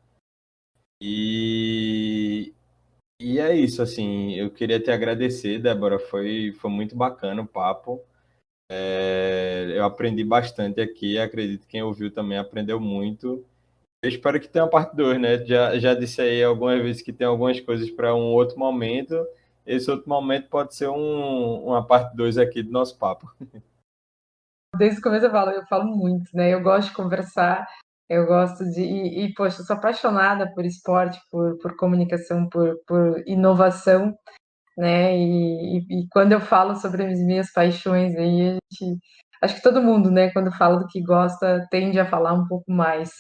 E é isso, assim, eu queria te agradecer, Débora, foi muito bacana o papo. Eu aprendi bastante aqui, acredito que quem ouviu também aprendeu muito. Eu espero que tenha uma parte 2, né? Já disse aí algumas vezes que tem algumas coisas para um outro momento. Esse outro momento pode ser uma parte 2 aqui do nosso papo. Desde o começo eu falo muito, né? Eu gosto de conversar, eu gosto de. Poxa, eu sou apaixonada por esporte, por comunicação, por inovação, né? E quando eu falo sobre as minhas paixões, aí a gente. Acho que todo mundo, né, quando fala do que gosta, tende a falar um pouco mais.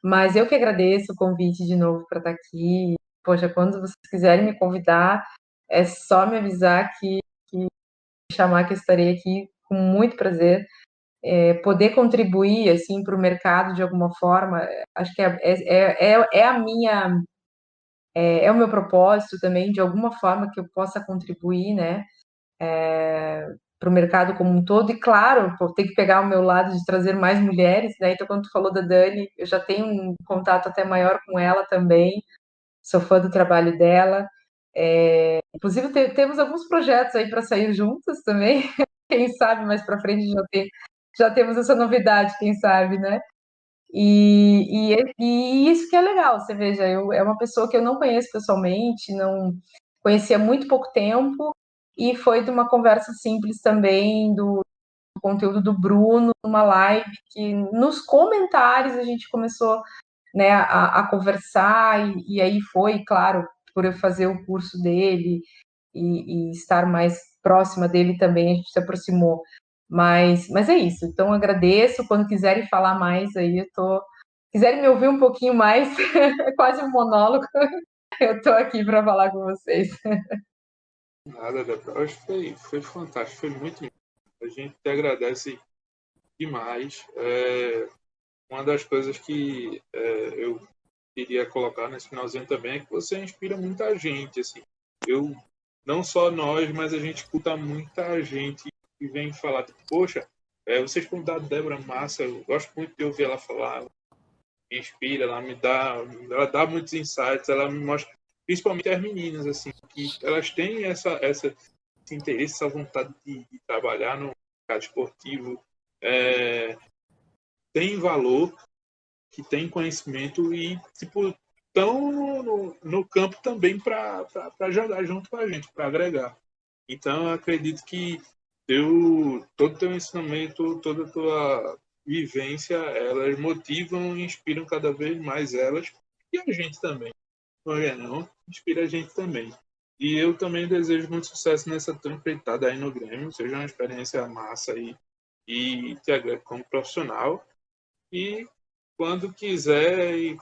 Mas eu que agradeço o convite de novo para estar aqui. Poxa, quando vocês quiserem me convidar, é só me avisar que chamar que eu estarei aqui com muito prazer. Poder contribuir assim para o mercado de alguma forma, acho que é a minha é o meu propósito também, de alguma forma que eu possa contribuir, né, para o mercado como um todo. E claro, pô, tem que pegar o meu lado de trazer mais mulheres, né? Então, quando tu falou da Dani, eu já tenho um contato até maior com ela também. Sou fã do trabalho dela. Inclusive, temos alguns projetos aí para sair juntas também. Quem sabe mais para frente já temos essa novidade, quem sabe, né? E isso que é legal, você veja, é uma pessoa que eu não conheço pessoalmente, não conhecia há muito pouco tempo, e foi de uma conversa simples também, do conteúdo do Bruno, numa live, que nos comentários a gente começou, né, a conversar, e aí foi, claro, por eu fazer o curso dele e estar mais próxima dele também, a gente se aproximou. Mas é isso. Então agradeço. Quando quiserem falar mais aí, eu tô. Quiserem me ouvir um pouquinho mais, é quase um monólogo. Eu tô aqui para falar com vocês. Nada, Débora. Eu acho que foi fantástico, foi muito. A gente te agradece demais. Uma das coisas que eu queria colocar nesse finalzinho também é que você inspira muita gente. Assim. Eu, não só nós, mas a gente escuta muita gente que vem falar, tipo, poxa, vocês convidaram Débora Massa, eu gosto muito de ouvir ela falar, me inspira, ela dá muitos insights, ela me mostra, principalmente as meninas, assim, que elas têm esse interesse, essa vontade de trabalhar no mercado esportivo, tem valor, que tem conhecimento e, tipo, estão no campo também para jogar junto com a gente, para agregar. Então, eu acredito que todo o teu ensinamento, toda a tua vivência, elas motivam e inspiram cada vez mais elas e a gente também. Não é não? Inspira a gente também. E eu também desejo muito sucesso nessa tua empreitada aí no Grêmio, seja uma experiência massa aí e te agregue como profissional. E quando quiser e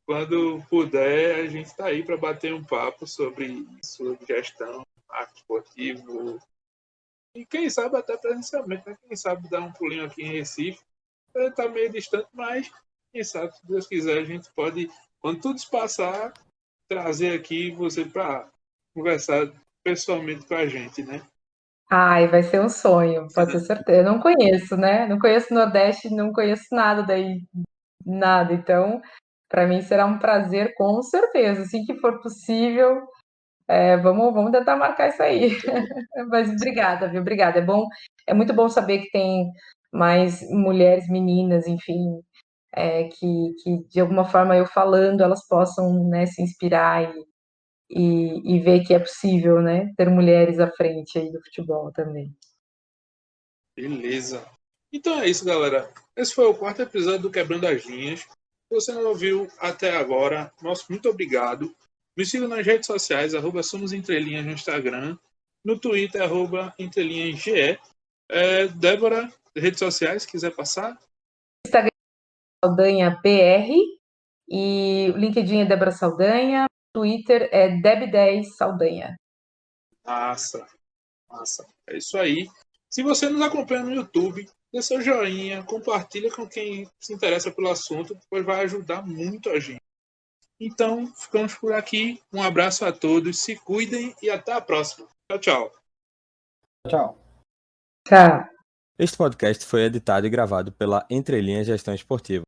quando puder, a gente está aí para bater um papo sobre isso, sobre gestão, marketing esportivo, e quem sabe até presencialmente, né? Quem sabe dar um pulinho aqui em Recife. Está meio distante, mas quem sabe, se Deus quiser, a gente pode, quando tudo isso passar, trazer aqui você para conversar pessoalmente com a gente, né? Ai, vai ser um sonho, pode ter certeza. Eu não conheço, né? Não conheço o Nordeste, não conheço nada daí, nada. Então, para mim será um prazer, com certeza. Assim que for possível, vamos tentar marcar isso aí. Mas obrigada, viu? Obrigada. É muito bom saber que tem mais mulheres, meninas, enfim, que de alguma forma eu falando, elas possam, né, se inspirar e ver que é possível, né, ter mulheres à frente aí do futebol também. Beleza. Então é isso, galera. Esse foi o quarto episódio do Quebrando as Linhas. Se você não ouviu até agora, nosso muito obrigado. Me siga nas redes sociais, @Somos Entrelinhas no Instagram, no Twitter, @entrelinhasge. Débora, redes sociais, quiser passar? Instagram Saldanha PR e o LinkedIn é Débora Saldanha, Twitter é Deb10 Saldanha. Massa, massa. É isso aí. Se você nos acompanha no YouTube, dê seu joinha, compartilha com quem se interessa pelo assunto, pois vai ajudar muito a gente. Então, ficamos por aqui. Um abraço a todos, se cuidem e até a próxima. Tchau, tchau. Tchau. Tchau. Este podcast foi editado e gravado pela Entrelinhas Gestão Esportiva.